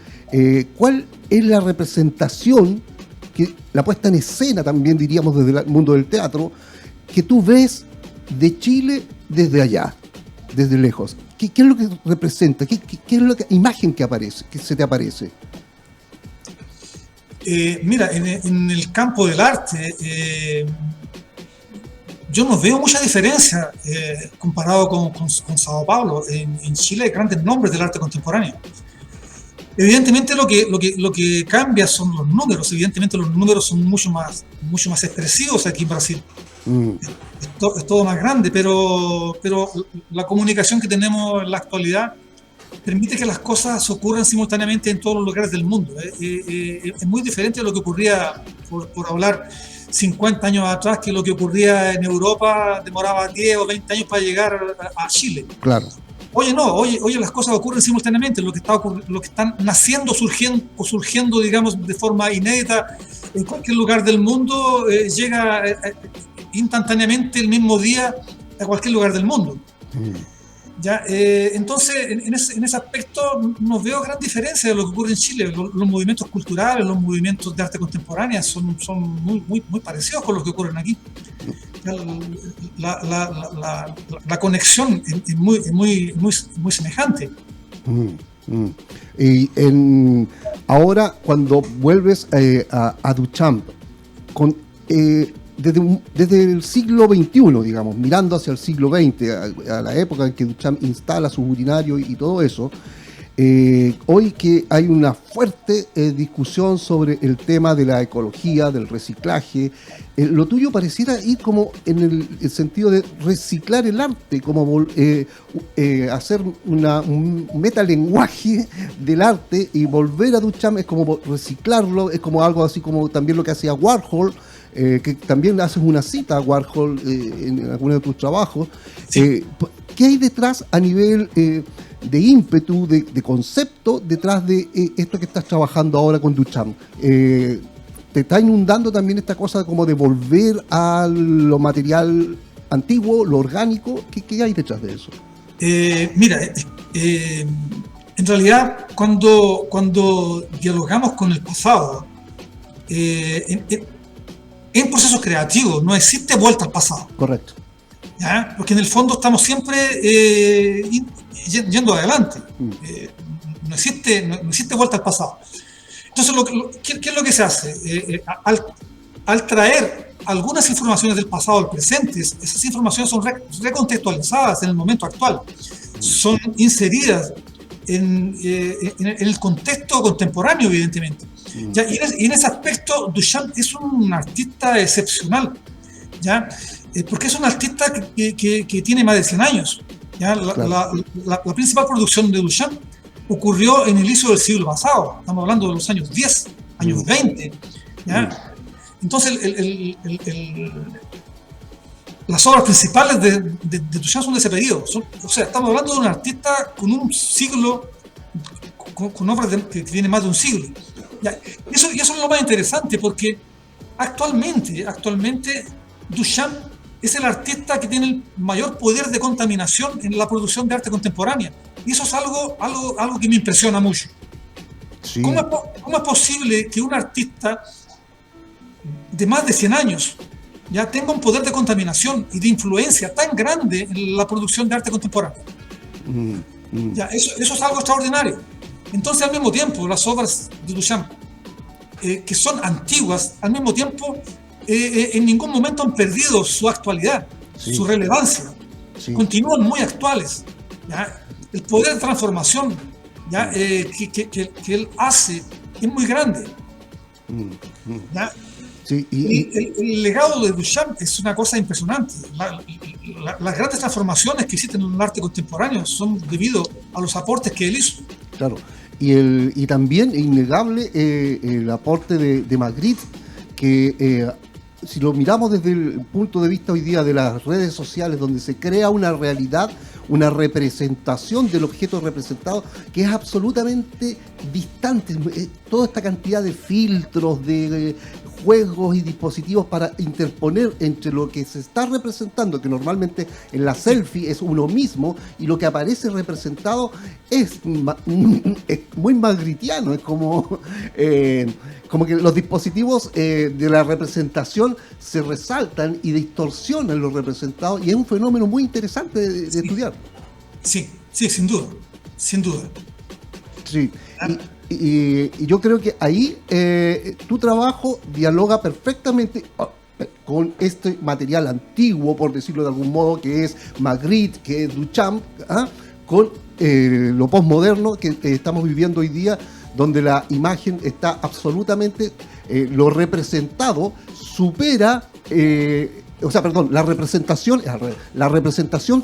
¿cuál es la representación, que la puesta en escena también diríamos desde el mundo del teatro, que tú ves de Chile desde allá, desde lejos? ¿Qué es lo que representa? ¿Qué es la imagen que se te aparece? Mira, en el campo del arte, yo no veo mucha diferencia comparado con Sao Paulo. En Chile hay grandes nombres del arte contemporáneo. Evidentemente lo que cambia son los números. Evidentemente los números son mucho más expresivos aquí en Brasil. Es todo más grande, pero la comunicación que tenemos en la actualidad permite que las cosas ocurran simultáneamente en todos los lugares del mundo. Es muy diferente de lo que ocurría, por hablar 50 años atrás, que lo que ocurría en Europa demoraba 10 o 20 años para llegar a Chile. Claro. Oye, no, oye, las cosas ocurren simultáneamente. Lo que están naciendo, surgiendo, digamos, de forma inédita en cualquier lugar del mundo, llega instantáneamente el mismo día a cualquier lugar del mundo. ¿Ya? Entonces, en ese aspecto no veo gran diferencia de lo que ocurre en Chile. Los movimientos culturales, los movimientos de arte contemporánea son muy parecidos con los que ocurren aquí. La conexión es muy semejante. Y ahora, cuando vuelves a Duchamp, desde el siglo XXI, digamos, mirando hacia el siglo XX, a la época en que Duchamp instala sus urinarios y todo eso, hoy que hay una fuerte discusión sobre el tema de la ecología, del reciclaje, lo tuyo pareciera ir como en el sentido de reciclar el arte, como hacer un metalenguaje del arte y volver a Duchamp es como reciclarlo, es como algo así como también lo que hacía Warhol, que también haces una cita a Warhol en algunos de tus trabajos. Sí. ¿Qué hay detrás a nivel de ímpetu, de concepto, detrás de esto que estás trabajando ahora con Duchamp? ¿Te está inundando también esta cosa como de volver a lo material antiguo, lo orgánico? ¿Qué hay detrás de eso? Mira, en realidad cuando dialogamos con el pasado, en procesos creativos no existe vuelta al pasado. Correcto. ¿Ya? Porque en el fondo estamos siempre yendo adelante. No existe vuelta al pasado. Entonces, ¿qué es lo que se hace? Al traer algunas informaciones del pasado al presente, esas informaciones son recontextualizadas en el momento actual, son inseridas en el contexto contemporáneo, evidentemente. ¿Ya? Y en ese aspecto, Duchamp es un artista excepcional, ¿ya? Porque es un artista que tiene más de 100 años. ¿Ya? La principal producción de Duchamp ocurrió en el inicio del siglo pasado, estamos hablando de los años 10, años 20. ¿Ya? Entonces, las obras principales de Duchamp son de ese periodo. O sea, estamos hablando de un artista con un siglo, con obras que tienen más de un siglo. ¿Ya? Y eso es lo más interesante, porque actualmente Duchamp es el artista que tiene el mayor poder de contaminación en la producción de arte contemporánea. Y eso es algo que me impresiona mucho. Sí. ¿Cómo es posible que un artista de más de 100 años ya tenga un poder de contaminación y de influencia tan grande en la producción de arte contemporáneo? Ya, eso es algo extraordinario. Entonces, al mismo tiempo, las obras de Duchamp, que son antiguas, al mismo tiempo, en ningún momento han perdido su actualidad, Sí. su relevancia. Sí. Continúan muy actuales. ¿Ya? El poder de transformación, ¿ya? Que él hace es muy grande. ¿Ya? Sí, El legado de Duchamp es una cosa impresionante. Las grandes transformaciones que existen en el arte contemporáneo son debido a los aportes que él hizo. claro. Y también innegable el aporte de Magritte, que si lo miramos desde el punto de vista hoy día de las redes sociales, donde se crea una realidad, una representación del objeto representado que es absolutamente distante. Toda esta cantidad de filtros, de juegos y dispositivos para interponer entre lo que se está representando, que normalmente en la selfie es uno mismo, y lo que aparece representado es muy magritiano. Es como que los dispositivos de la representación se resaltan y distorsionan los representados, y es un fenómeno muy interesante de estudiar. Sí, sin duda, sin duda. Sí, y yo creo que ahí tu trabajo dialoga perfectamente con este material antiguo, por decirlo de algún modo, que es Magritte, que es Duchamp, con lo postmoderno que estamos viviendo hoy día, donde la imagen está absolutamente, lo representado supera, la representación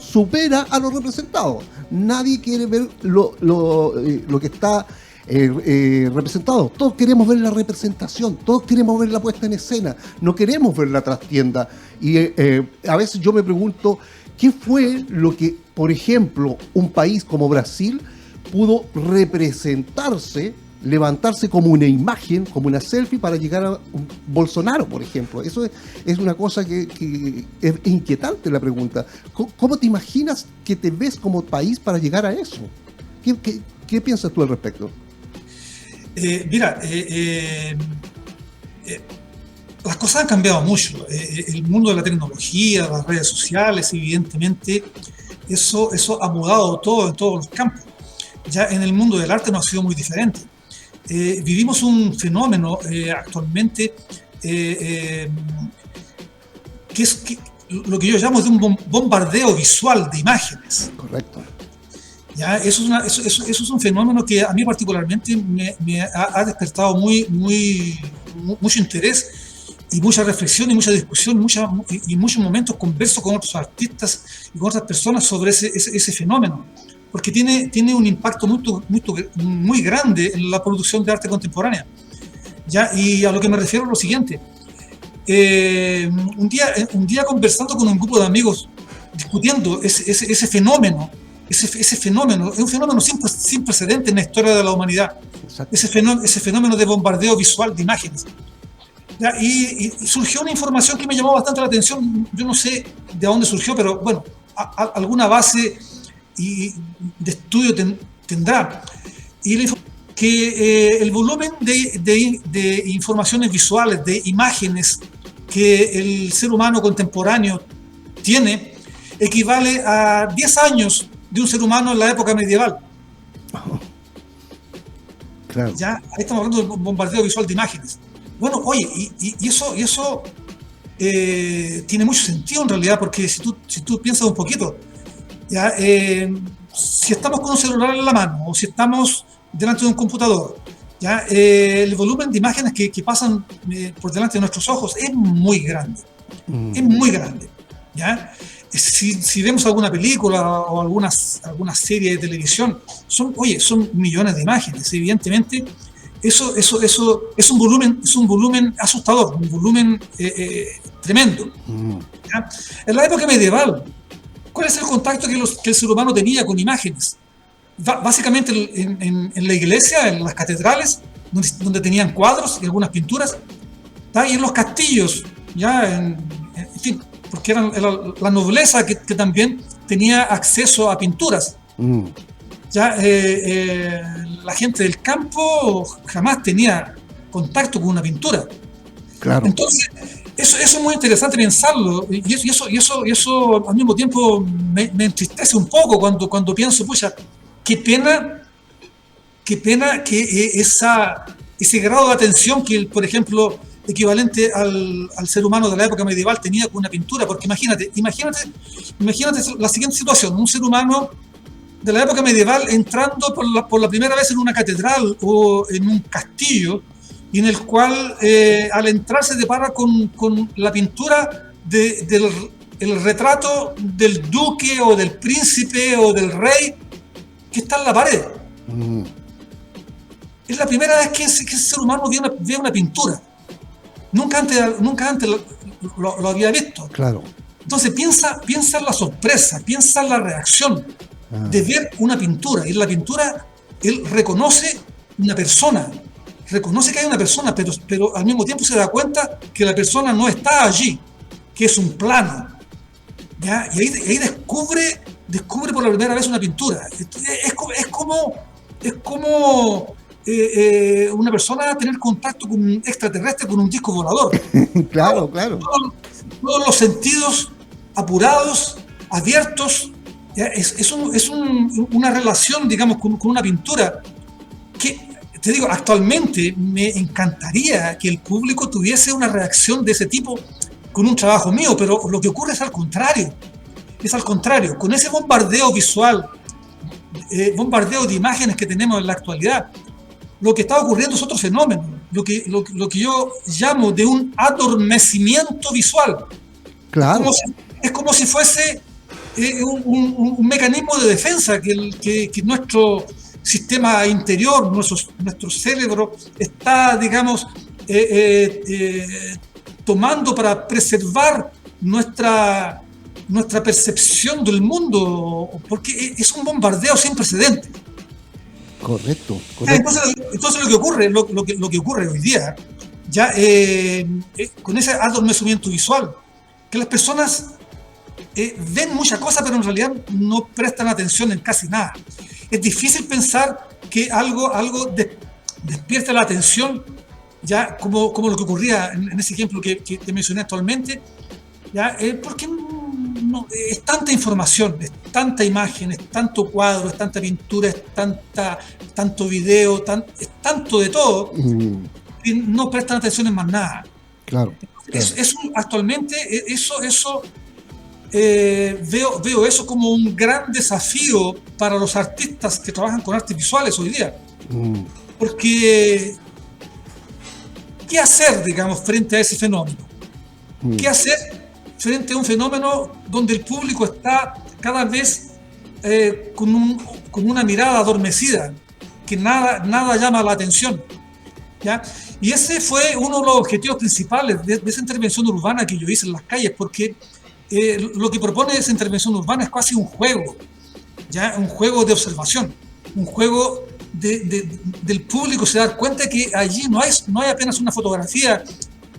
supera a lo representado. Nadie quiere ver lo que está representado. Todos queremos ver la representación, todos queremos ver la puesta en escena, no queremos ver la trastienda. Y a veces yo me pregunto, ¿qué fue lo que, por ejemplo, un país como Brasil pudo representarse, levantarse como una imagen, como una selfie, para llegar a un Bolsonaro, por ejemplo? Eso es una cosa que es inquietante, la pregunta. ¿Cómo te imaginas que te ves como país para llegar a eso? ¿Qué piensas tú al respecto? Las cosas han cambiado mucho. El mundo de la tecnología, las redes sociales, evidentemente, eso ha mudado todo en todos los campos. Ya en el mundo del arte no ha sido muy diferente. Vivimos un fenómeno actualmente que es lo que yo llamo de un bombardeo visual de imágenes. Correcto. ¿Ya? Eso es un fenómeno que a mí particularmente me ha despertado mucho interés y mucha reflexión y mucha discusión y muchos momentos converso con otros artistas y con otras personas sobre ese fenómeno, porque tiene un impacto muy grande en la producción de arte contemporánea. ¿Ya? Y a lo que me refiero es lo siguiente. Un día conversando con un grupo de amigos, discutiendo ese fenómeno, ese fenómeno es un fenómeno sin precedentes en la historia de la humanidad. Ese fenómeno de bombardeo visual de imágenes. ¿Ya? Y surgió una información que me llamó bastante la atención. Yo no sé de dónde surgió, pero bueno, alguna base de estudio tendrá. Y que el volumen de informaciones visuales, de imágenes que el ser humano contemporáneo tiene, equivale a 10 años de un ser humano en la época medieval. Claro. Ya, ahí estamos hablando de bombardeo visual de imágenes. Bueno, oye, y eso tiene mucho sentido en realidad, porque si tú piensas un poquito, ya, si estamos con un celular en la mano o si estamos delante de un computador, ya, el volumen de imágenes que pasan por delante de nuestros ojos es muy grande. Es muy grande. ¿Ya? Si vemos alguna película o alguna serie de televisión, son millones de imágenes. Evidentemente, eso es un volumen asustador, un volumen tremendo. ¿Ya? En la época medieval, ¿cuál es el contacto que el ser humano tenía con imágenes? Básicamente en la iglesia, en las catedrales, donde tenían cuadros y algunas pinturas, ¿tá? Y en los castillos, ya en fin, porque era la nobleza que también tenía acceso a pinturas. la gente del campo jamás tenía contacto con una pintura. Claro. Entonces, eso es muy interesante pensarlo, y eso al mismo tiempo me entristece un poco cuando pienso, pucha, qué pena que ese grado de atención que, por ejemplo, equivalente al ser humano de la época medieval tenía con una pintura, porque imagínate la siguiente situación: un ser humano de la época medieval entrando por la primera vez en una catedral o en un castillo, y en el cual al entrar se depara con la pintura el retrato del duque o del príncipe o del rey que está en la pared. Es la primera vez que ese ser humano ve una pintura. Nunca antes lo había visto. Claro. Entonces piensa en la sorpresa, piensa en la reacción de ver una pintura. Y en la pintura él reconoce una persona, reconoce que hay una persona, pero al mismo tiempo se da cuenta que la persona no está allí, que es un plano, ¿ya? Y ahí descubre por la primera vez una pintura. Es como una persona tener contacto con un extraterrestre, con un disco volador. Claro. Todos los sentidos apurados, abiertos. ¿Ya? Es una relación, digamos, con una pintura que, te digo, actualmente me encantaría que el público tuviese una reacción de ese tipo con un trabajo mío, pero lo que ocurre es al contrario. Con ese bombardeo visual, bombardeo de imágenes que tenemos en la actualidad, lo que está ocurriendo es otro fenómeno, lo que yo llamo de un adormecimiento visual. Claro. Es como si fuese un mecanismo de defensa que nuestro sistema interior, nuestro cerebro está, digamos, tomando para preservar nuestra percepción del mundo, porque es un bombardeo sin precedentes. Correcto. Entonces lo que ocurre hoy día, ya con ese adormecimiento visual, que las personas ven muchas cosas, pero en realidad no prestan atención en casi nada. Es difícil pensar que algo despierte la atención, ya como lo que ocurría en ese ejemplo que te mencioné actualmente, ya porque es tanta información, es tanta imagen, es tanto cuadro, es tanta pintura, es tanto video, es tanto de todo, que no prestan atención en más nada. Claro. Actualmente veo eso como un gran desafío para los artistas que trabajan con artes visuales hoy día. Porque, ¿qué hacer, digamos, frente a ese fenómeno? ¿Qué hacer frente a un fenómeno donde el público está cada vez con una mirada adormecida, que nada llama la atención? ¿Ya? Y ese fue uno de los objetivos principales de esa intervención urbana que yo hice en las calles, porque lo que propone esa intervención urbana es casi un juego, ¿ya? Un juego de observación, un juego del público se da cuenta que allí no hay apenas una fotografía,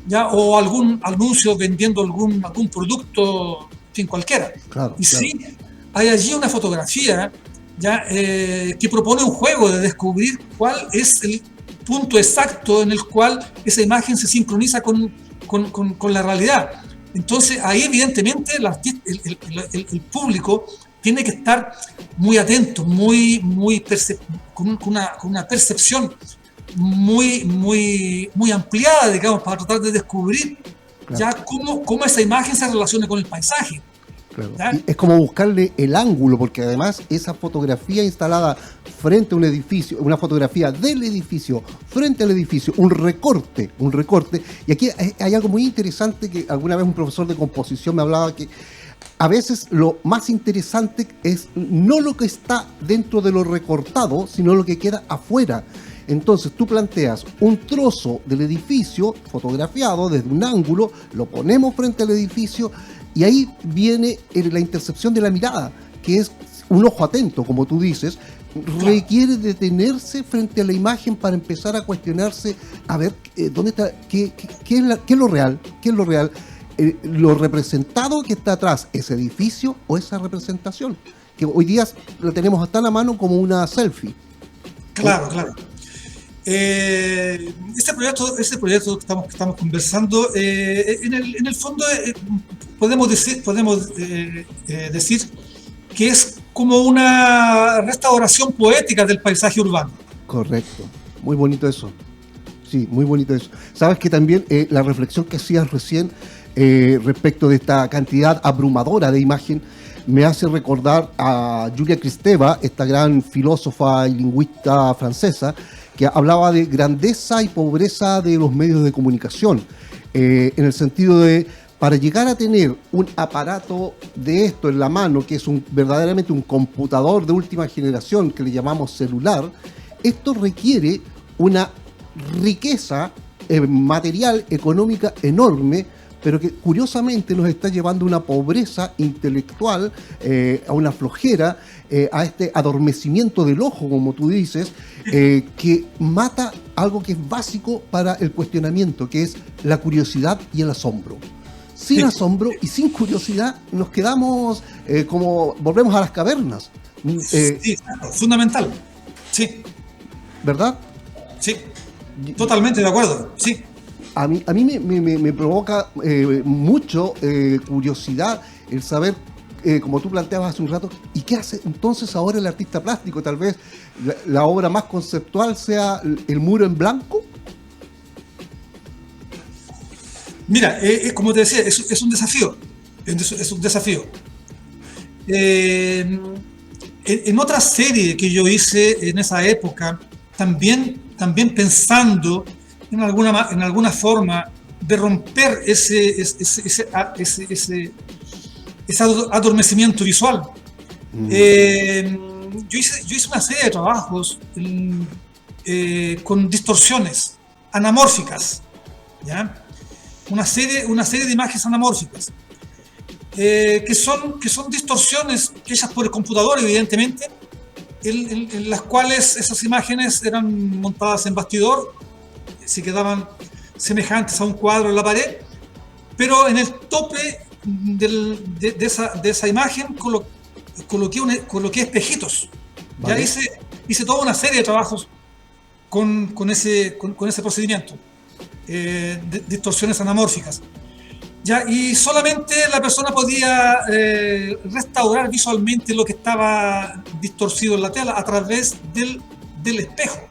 ¿ya? O algún anuncio vendiendo algún producto, en fin, cualquiera. Claro, sí, hay allí una fotografía, ¿ya? Que propone un juego de descubrir cuál es el punto exacto en el cual esa imagen se sincroniza con la realidad. Entonces ahí evidentemente el público tiene que estar muy atento, con una percepción muy ampliada, digamos, para tratar de descubrir, claro, ya cómo esa imagen se relaciona con el paisaje. Claro. Es como buscarle el ángulo, porque además esa fotografía instalada frente a un edificio, una fotografía del edificio frente al edificio, un recorte, y aquí hay algo muy interesante que alguna vez un profesor de composición me hablaba, que a veces lo más interesante es no lo que está dentro de lo recortado, sino lo que queda afuera. Entonces tú planteas un trozo del edificio fotografiado desde un ángulo, lo ponemos frente al edificio, y ahí viene la intercepción de la mirada, que es un ojo atento, como tú dices, requiere detenerse frente a la imagen para empezar a cuestionarse, a ver dónde está, qué es lo real, lo representado que está atrás, ese edificio o esa representación. que hoy día la tenemos hasta en la mano como una selfie. Claro, claro. Este proyecto que estamos conversando, en el fondo podemos decir que es como una restauración poética del paisaje urbano. Correcto, muy bonito eso. Sí, muy bonito eso. Sabes que también la reflexión que hacías recién respecto de esta cantidad abrumadora de imagen me hace recordar a Julia Kristeva, esta gran filósofa y lingüista francesa, que hablaba de grandeza y pobreza de los medios de comunicación, en el sentido de, para llegar a tener un aparato de esto en la mano, que es verdaderamente un computador de última generación, que le llamamos celular, esto requiere una riqueza material, económica enorme, pero que curiosamente nos está llevando a una pobreza intelectual, a una flojera, a este adormecimiento del ojo, como tú dices, que mata algo que es básico para el cuestionamiento, que es la curiosidad y el asombro. Sin asombro y sin curiosidad nos quedamos como volvemos a las cavernas. Sí, fundamental. Sí. ¿Verdad? Sí. Totalmente de acuerdo. Sí. A mí me provoca mucho curiosidad el saber, como tú planteabas hace un rato, ¿y qué hace entonces ahora el artista plástico? Tal vez la obra más conceptual sea el muro en blanco. Mira, como te decía, es un desafío. Es un desafío. En otra serie que yo hice en esa época, también pensando en alguna forma de romper ese adormecimiento visual. Yo hice una serie de trabajos con distorsiones anamórficas, ¿ya? Una serie de imágenes anamórficas, que son distorsiones hechas por el computador, evidentemente, en las cuales esas imágenes eran montadas en bastidor, se quedaban semejantes a un cuadro en la pared, pero en el tope de esa imagen coloqué espejitos. ¿Vale? Ya hice toda una serie de trabajos con ese procedimiento, de distorsiones anamórficas. ¿Ya? Y solamente la persona podía restaurar visualmente lo que estaba distorcido en la tela a través del espejo.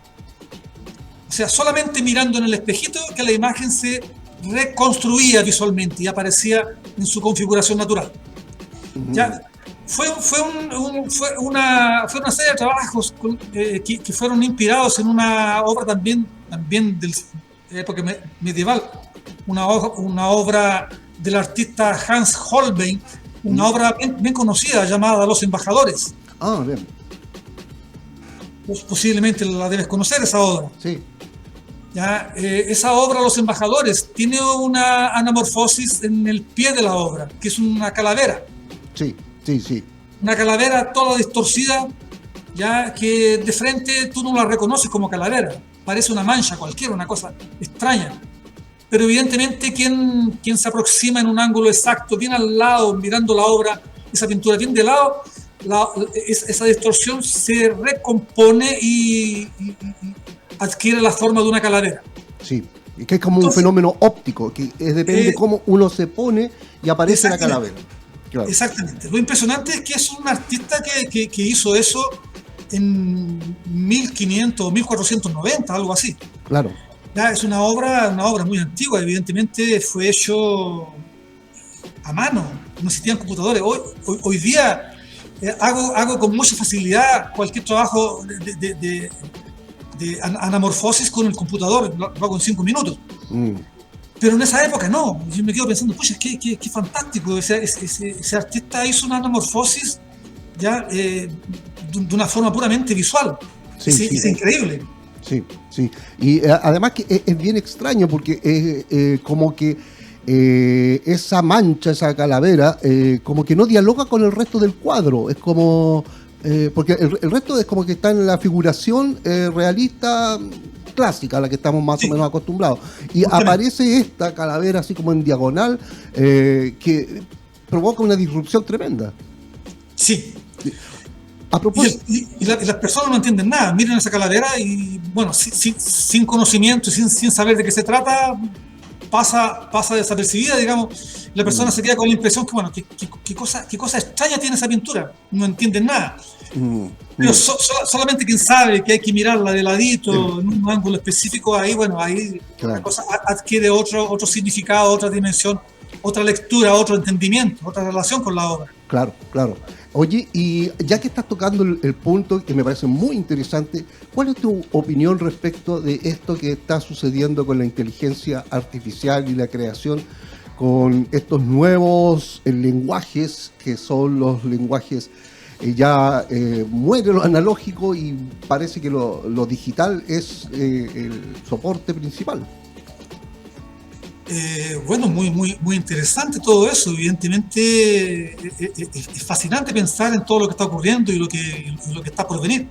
O sea, solamente mirando en el espejito que la imagen se reconstruía visualmente y aparecía en su configuración natural. ¿Ya? Fue una serie de trabajos que fueron inspirados en una obra también de la época medieval, una obra del artista Hans Holbein, una obra bien conocida llamada Los Embajadores. Ah, bien. Pues posiblemente la debes conocer, esa obra. Sí. ¿Ya? Esa obra, Los Embajadores, tiene una anamorfosis en el pie de la obra, que es una calavera. Sí. Una calavera toda distorcida, ya que de frente tú no la reconoces como calavera. Parece una mancha cualquiera, una cosa extraña. Pero evidentemente quien se aproxima en un ángulo exacto, bien al lado, mirando la obra, esa pintura bien de lado, esa distorsión se recompone y adquiere la forma de una calavera. Sí, y que es como un fenómeno óptico, que depende de cómo uno se pone y aparece la calavera. Claro. Exactamente. Lo impresionante es que es un artista que hizo eso en 1500 o 1490, algo así. Claro. Ya, es una obra muy antigua, evidentemente fue hecho a mano, no existían computadores. Hoy día hago con mucha facilidad cualquier trabajo de anamorfosis con el computador, lo hago en 5 minutos. Pero en esa época no, yo me quedo pensando, pucha, qué fantástico, ese artista hizo una anamorfosis ya de una forma puramente visual. Es increíble. Sí. Y además que es bien extraño porque como que esa mancha, esa calavera, como que no dialoga con el resto del cuadro. Es como... porque el resto es como que está en la figuración realista clásica a la que estamos más o menos acostumbrados. Y aparece esta calavera así como en diagonal que provoca una disrupción tremenda. Sí, A propósito, Y las personas no entienden nada, miran esa calavera y, bueno, sin conocimiento y sin saber de qué se trata, pasa desapercibida, digamos. La persona se queda con la impresión que, bueno, qué cosa extraña tiene esa pintura, no entienden nada. Pero solamente quien sabe que hay que mirarla de ladito, en un ángulo específico, ahí, bueno, ahí claro, la cosa adquiere otro significado, otra dimensión, otra lectura, otro entendimiento, otra relación con la obra. claro, claro. Oye, y ya que estás tocando el punto que me parece muy interesante, ¿cuál es tu opinión respecto de esto que está sucediendo con la inteligencia artificial y la creación con estos nuevos lenguajes que son los lenguajes muere lo analógico y parece que lo digital es el soporte principal? Bueno, muy interesante todo eso. Evidentemente es fascinante pensar en todo lo que está ocurriendo y lo que está por venir.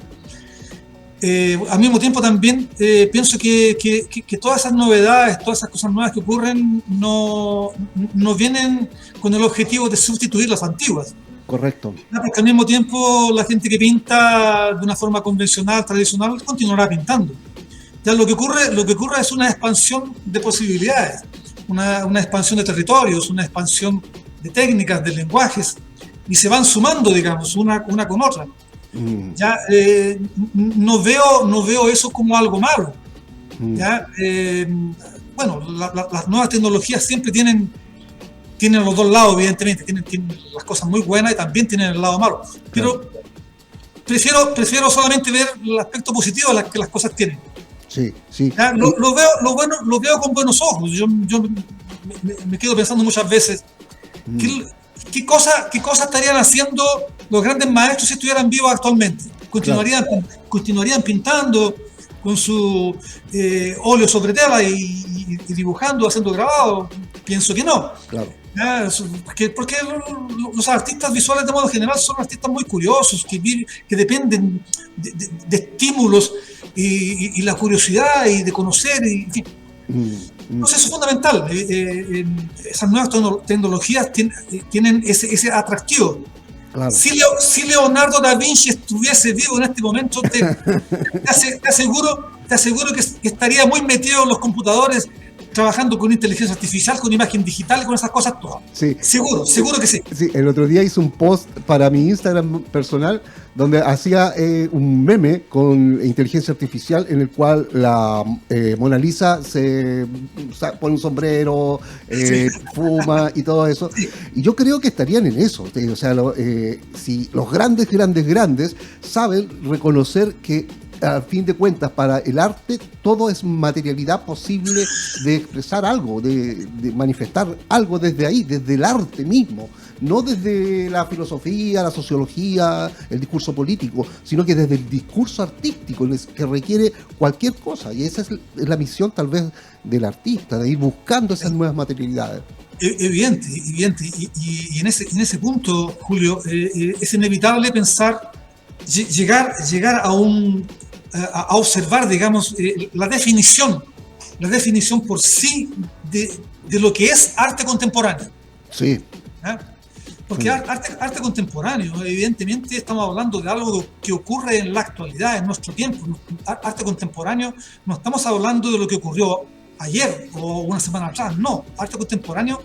Al mismo tiempo también pienso que todas esas novedades, todas esas cosas nuevas que ocurren no vienen con el objetivo de sustituir las antiguas. Correcto. Porque al mismo tiempo la gente que pinta de una forma convencional, tradicional, continuará pintando. Ya lo que ocurre es una expansión de posibilidades, una expansión de territorios, una expansión de técnicas, de lenguajes, y se van sumando, digamos, una con otra. Ya no veo eso como algo malo. ¿Ya? Bueno, las nuevas tecnologías siempre tienen los dos lados, evidentemente, tienen las cosas muy buenas y también tienen el lado malo. Pero prefiero solamente ver el aspecto positivo de que las cosas tienen. Sí, sí. Lo veo con buenos ojos. Yo me quedo pensando muchas veces, ¿qué cosa estarían haciendo los grandes maestros si estuvieran vivos actualmente? ¿Continuarían pintando con su óleo sobre tela y dibujando, haciendo grabados? Pienso que no. Claro. Porque los artistas visuales de modo general son artistas muy curiosos, que dependen de estímulos y la curiosidad y de conocer, y, en fin. Entonces eso es fundamental. Esas nuevas tecnologías tienen ese atractivo. Claro. Si Leonardo da Vinci estuviese vivo en este momento, te aseguro que estaría muy metido en los computadores, trabajando con inteligencia artificial, con imagen digital, con esas cosas todas. Sí. Seguro que sí. Sí, el otro día hice un post para mi Instagram personal donde hacía un meme con inteligencia artificial en el cual la Mona Lisa se pone un sombrero, fuma y todo eso. Sí. Y yo creo que estarían en eso. O sea, si los grandes saben reconocer que a fin de cuentas, para el arte, todo es materialidad posible de expresar algo, de manifestar algo desde ahí, desde el arte mismo, no desde la filosofía, la sociología, el discurso político, sino que desde el discurso artístico, que requiere cualquier cosa. Y esa es la misión, tal vez, del artista, de ir buscando esas nuevas materialidades. Evidente. Y en ese punto, Julio, es inevitable pensar, llegar a observar, digamos, la definición por sí de lo que es arte contemporáneo. Sí. ¿Ah? Porque arte contemporáneo, evidentemente estamos hablando de algo que ocurre en la actualidad, en nuestro tiempo. Arte contemporáneo, no estamos hablando de lo que ocurrió ayer o una semana atrás, no. Arte contemporáneo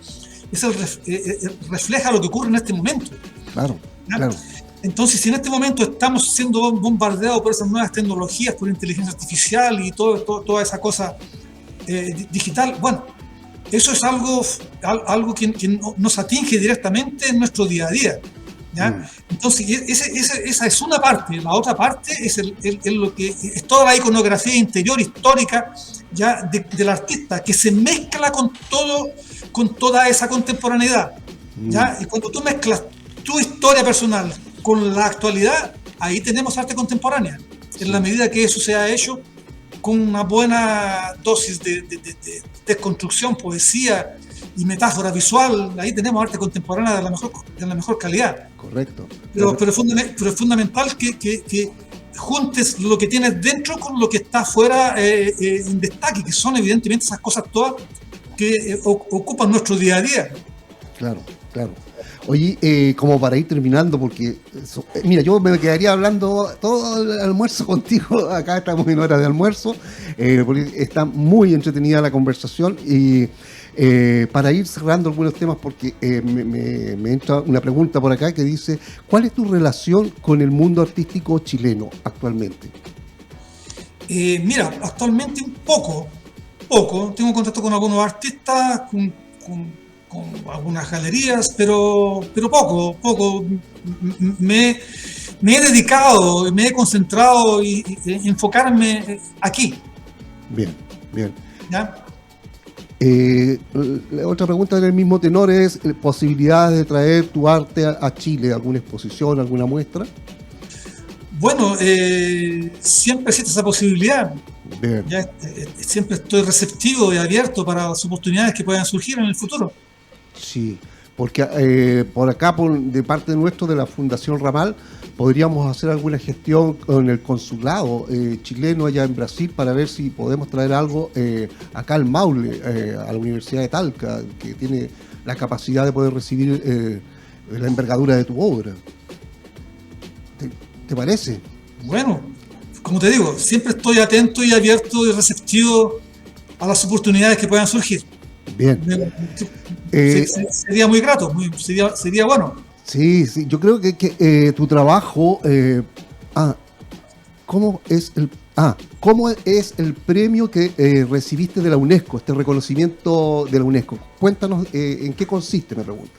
refleja lo que ocurre en este momento. Claro, ¿Ah? claro. Entonces, si en este momento estamos siendo bombardeados por esas nuevas tecnologías, por inteligencia artificial y toda esa cosa digital, bueno, eso es algo que nos atinge directamente en nuestro día a día. ¿Ya? Entonces, esa es una parte. La otra parte es lo que es toda la iconografía interior histórica ya del artista, que se mezcla con toda esa contemporaneidad. ¿Ya? Y cuando tú mezclas tu historia personal con la actualidad, ahí tenemos arte contemporánea. En la medida que eso se ha hecho con una buena dosis de desconstrucción, poesía y metáfora visual, ahí tenemos arte contemporánea de la mejor calidad. Correcto. Pero es fundamental que juntes lo que tienes dentro con lo que está afuera en destaque, que son evidentemente esas cosas todas que ocupan nuestro día a día. Claro, claro. Oye, como para ir terminando, porque, mira, yo me quedaría hablando todo el almuerzo contigo, acá estamos en hora de almuerzo, porque está muy entretenida la conversación y para ir cerrando algunos temas, porque me entra una pregunta por acá que dice, ¿cuál es tu relación con el mundo artístico chileno actualmente? Mira, actualmente poco, tengo contacto con algunos artistas, con algunas galerías, pero poco. Me, me he dedicado, me he concentrado y enfocarme aquí, Bien, bien. ¿ya? La otra pregunta del mismo tenor es posibilidades de traer tu arte a Chile, alguna exposición, alguna muestra. Bueno, siempre existe esa posibilidad. Bien, Ya, siempre estoy receptivo y abierto para las oportunidades que puedan surgir en el futuro. sí, porque por acá, de parte nuestro de la Fundación Ramal, podríamos hacer alguna gestión con el consulado chileno allá en Brasil para ver si podemos traer algo acá al Maule, a la Universidad de Talca, que tiene la capacidad de poder recibir la envergadura de tu obra. ¿Te parece? Bueno, como te digo, siempre estoy atento y abierto y receptivo a las oportunidades que puedan surgir. Bien. Sería muy grato, sería bueno. Sí, sí, yo creo que tu trabajo, ¿cómo es el premio que recibiste de la UNESCO, este reconocimiento de la UNESCO? Cuéntanos en qué consiste, me pregunto.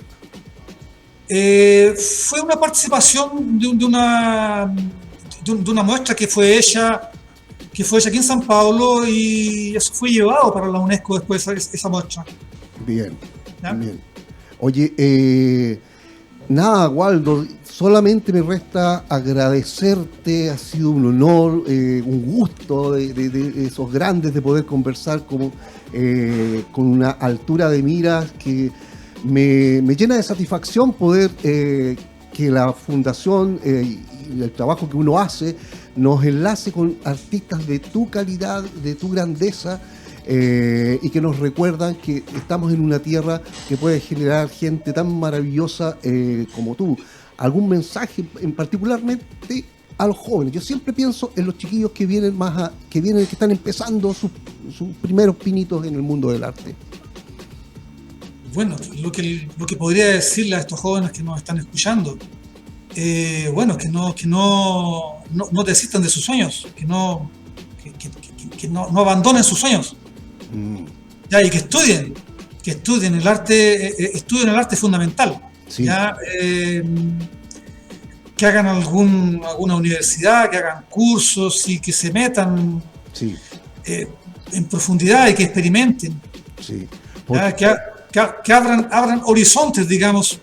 Fue una participación de una muestra que fue hecha aquí en San Pablo y eso fue llevado para la UNESCO después esa muestra. Bien, ¿Ya? bien. Oye, nada, Waldo, solamente me resta agradecerte, ha sido un honor, un gusto de esos grandes de poder conversar con una altura de miras que me llena de satisfacción poder que la fundación y el trabajo que uno hace nos enlace con artistas de tu calidad, de tu grandeza, y que nos recuerdan que estamos en una tierra que puede generar gente tan maravillosa como tú. ¿Algún mensaje en particularmente a los jóvenes? Yo siempre pienso en los chiquillos que vienen que están empezando sus primeros pinitos en el mundo del arte. Bueno, lo que podría decirle a estos jóvenes que nos están escuchando, bueno, que no desistan de sus sueños, que no abandonen sus sueños. Ya, y que estudien el arte, estudien el arte fundamental. Sí. Ya, que hagan alguna universidad, que hagan cursos y que se metan Sí. En profundidad y que experimenten. Sí. Ya, que abran horizontes, digamos,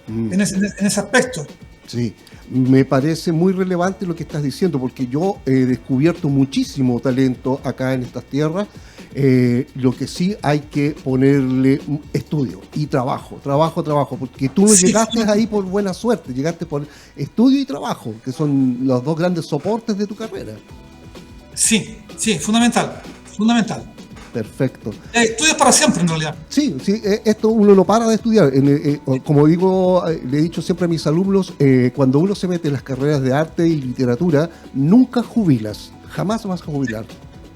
en ese aspecto. Sí, me parece muy relevante lo que estás diciendo, porque yo he descubierto muchísimo talento acá en estas tierras. Lo que sí hay que ponerle estudio y trabajo, porque tú no llegaste ahí por buena suerte, llegaste por estudio y trabajo, que son los dos grandes soportes de tu carrera. Sí, fundamental. Perfecto. Estudios para siempre, en realidad. Sí, esto uno no para de estudiar. Como digo, le he dicho siempre a mis alumnos, cuando uno se mete en las carreras de arte y literatura, nunca jubilas, jamás vas a jubilar.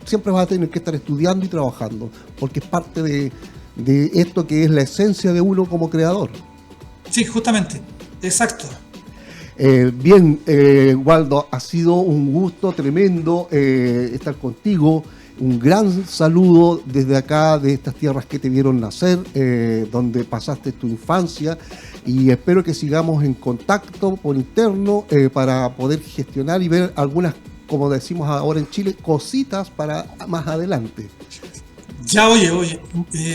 Siempre vas a tener que estar estudiando y trabajando, porque es parte de esto que es la esencia de uno como creador. Sí, justamente, exacto. Bien, Waldo, ha sido un gusto tremendo estar contigo. Un gran saludo desde acá, de estas tierras que te vieron nacer, donde pasaste tu infancia, y espero que sigamos en contacto por interno para poder gestionar y ver algunas, como decimos ahora en Chile, cositas para más adelante. Ya, oye,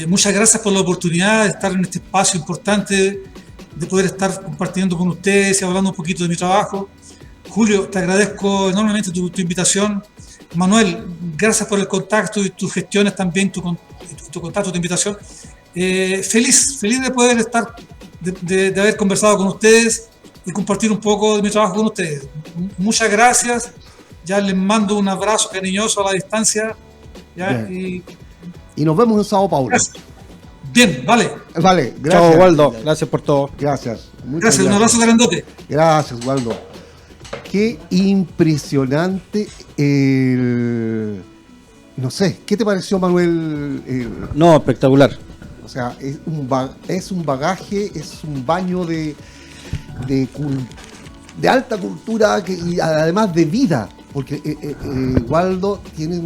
muchas gracias por la oportunidad de estar en este espacio importante, de poder estar compartiendo con ustedes y hablando un poquito de mi trabajo. Julio, te agradezco enormemente tu invitación. Manuel, gracias por el contacto y tus gestiones también, tu contacto, tu invitación. Feliz de poder estar, de haber conversado con ustedes y compartir un poco de mi trabajo con ustedes. Muchas gracias. Ya les mando un abrazo cariñoso a la distancia. ¿Ya? Y nos vemos en Sao Paulo. Gracias. Bien, vale. Vale, gracias. Chao, Waldo. Gracias por todo. Gracias. Muchas Gracias, un abrazo grandote. Gracias, Waldo. Qué impresionante no sé, ¿qué te pareció, Manuel? No, espectacular. O sea, es un bagaje, es un baño de alta cultura y además de vida, porque Waldo tiene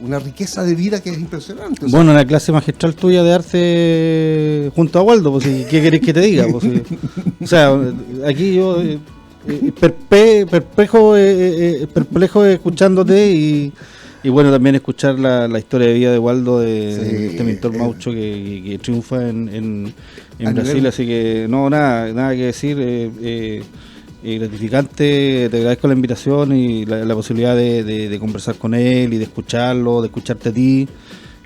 una riqueza de vida que es impresionante. O sea, Bueno, la clase magistral tuya de arte junto a Waldo, pues, ¿qué querés que te diga? Pues, o sea, aquí yo perplejo escuchándote y bueno, también escuchar la historia de vida de Waldo, de este pintor maucho que triunfa en Brasil, nivel. así que no, nada que decir. Gratificante, te agradezco la invitación y la posibilidad de conversar con él y de escucharlo, de escucharte a ti.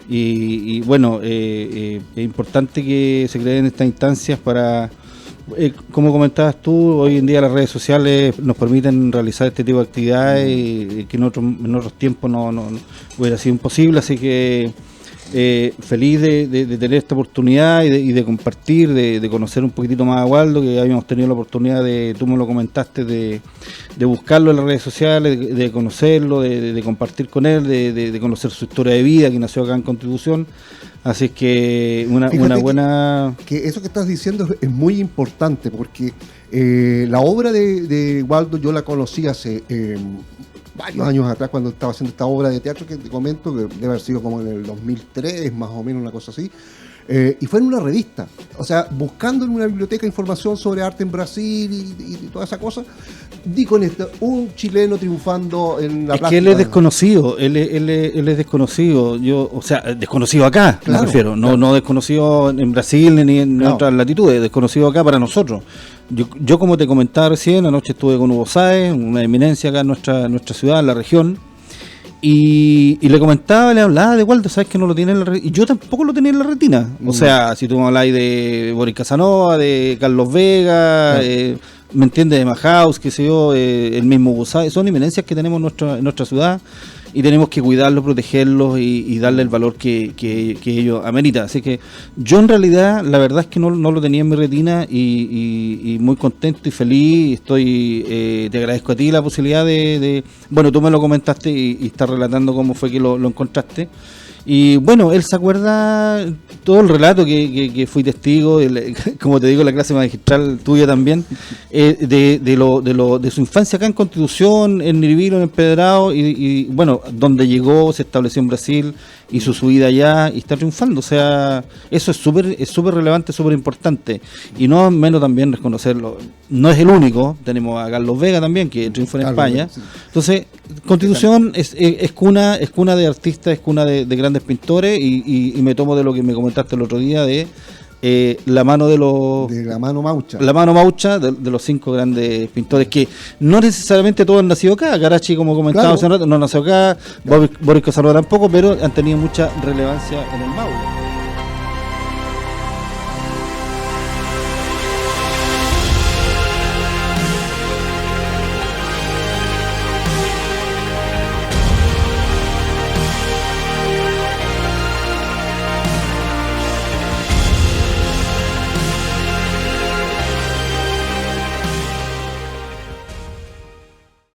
Y bueno, es importante que se creen estas instancias para, como comentabas tú, hoy en día las redes sociales nos permiten realizar este tipo de actividades que en otros tiempos no hubiera sido imposible, así que feliz de tener esta oportunidad y de compartir, de conocer un poquitito más a Waldo, que habíamos tenido la oportunidad tú me lo comentaste, de buscarlo en las redes sociales, de conocerlo, de compartir con él, de conocer su historia de vida, que nació acá en Constitución. Así es que una buena... Que eso que estás diciendo es muy importante, porque la obra de Waldo yo la conocí hace varios años atrás, cuando estaba haciendo esta obra de teatro que te comento, que debe haber sido como en el 2003, más o menos, una cosa así. Y fue en una revista, o sea, buscando en una biblioteca información sobre arte en Brasil y toda esa cosa, di con esto, un chileno triunfando en la Es plaza. que él es desconocido, él es desconocido, o sea, desconocido acá, Claro, me refiero, claro. no desconocido en Brasil ni en No. otras latitudes, desconocido acá para nosotros. Yo como te comentaba recién, anoche estuve con Hugo Sáez, una eminencia acá en nuestra ciudad, en la región, y le comentaba, le hablaba de Waldo, sabes que no lo tiene en la retina, y yo tampoco lo tenía en la retina. O sea, si tú me hablas de Boris Casanova, de Carlos Vega, ¿me entiendes? De Mahaus, qué sé yo, el mismo Hugo Sáez, son eminencias que tenemos en nuestra ciudad y tenemos que cuidarlos, protegerlos y darle el valor que ellos ameritan. Así que yo en realidad, la verdad es que no lo tenía en mi retina y muy contento y feliz. Te agradezco a ti la posibilidad bueno, tú me lo comentaste y estás relatando cómo fue que lo encontraste. Y bueno, él se acuerda todo el relato que fui testigo, como te digo, la clase magistral tuya también, de su infancia acá en Constitución, en Niribilo, en Empedrado, y bueno, donde llegó, se estableció en Brasil, hizo su vida allá y está triunfando. O sea, eso es súper relevante, súper importante. Y no menos también reconocerlo. No es el único, tenemos a Carlos Vega también, que triunfó en España. Sí. Entonces, Constitución es cuna de artistas, es cuna de grandes pintores y me tomo de lo que me comentaste el otro día de la mano de la mano maucha. La mano maucha de los 5 grandes pintores, que no necesariamente todos han nacido acá. Garachi, como comentábamos hace un rato, no nació acá, Boris Casanova tampoco, pero han tenido mucha relevancia en el Maule.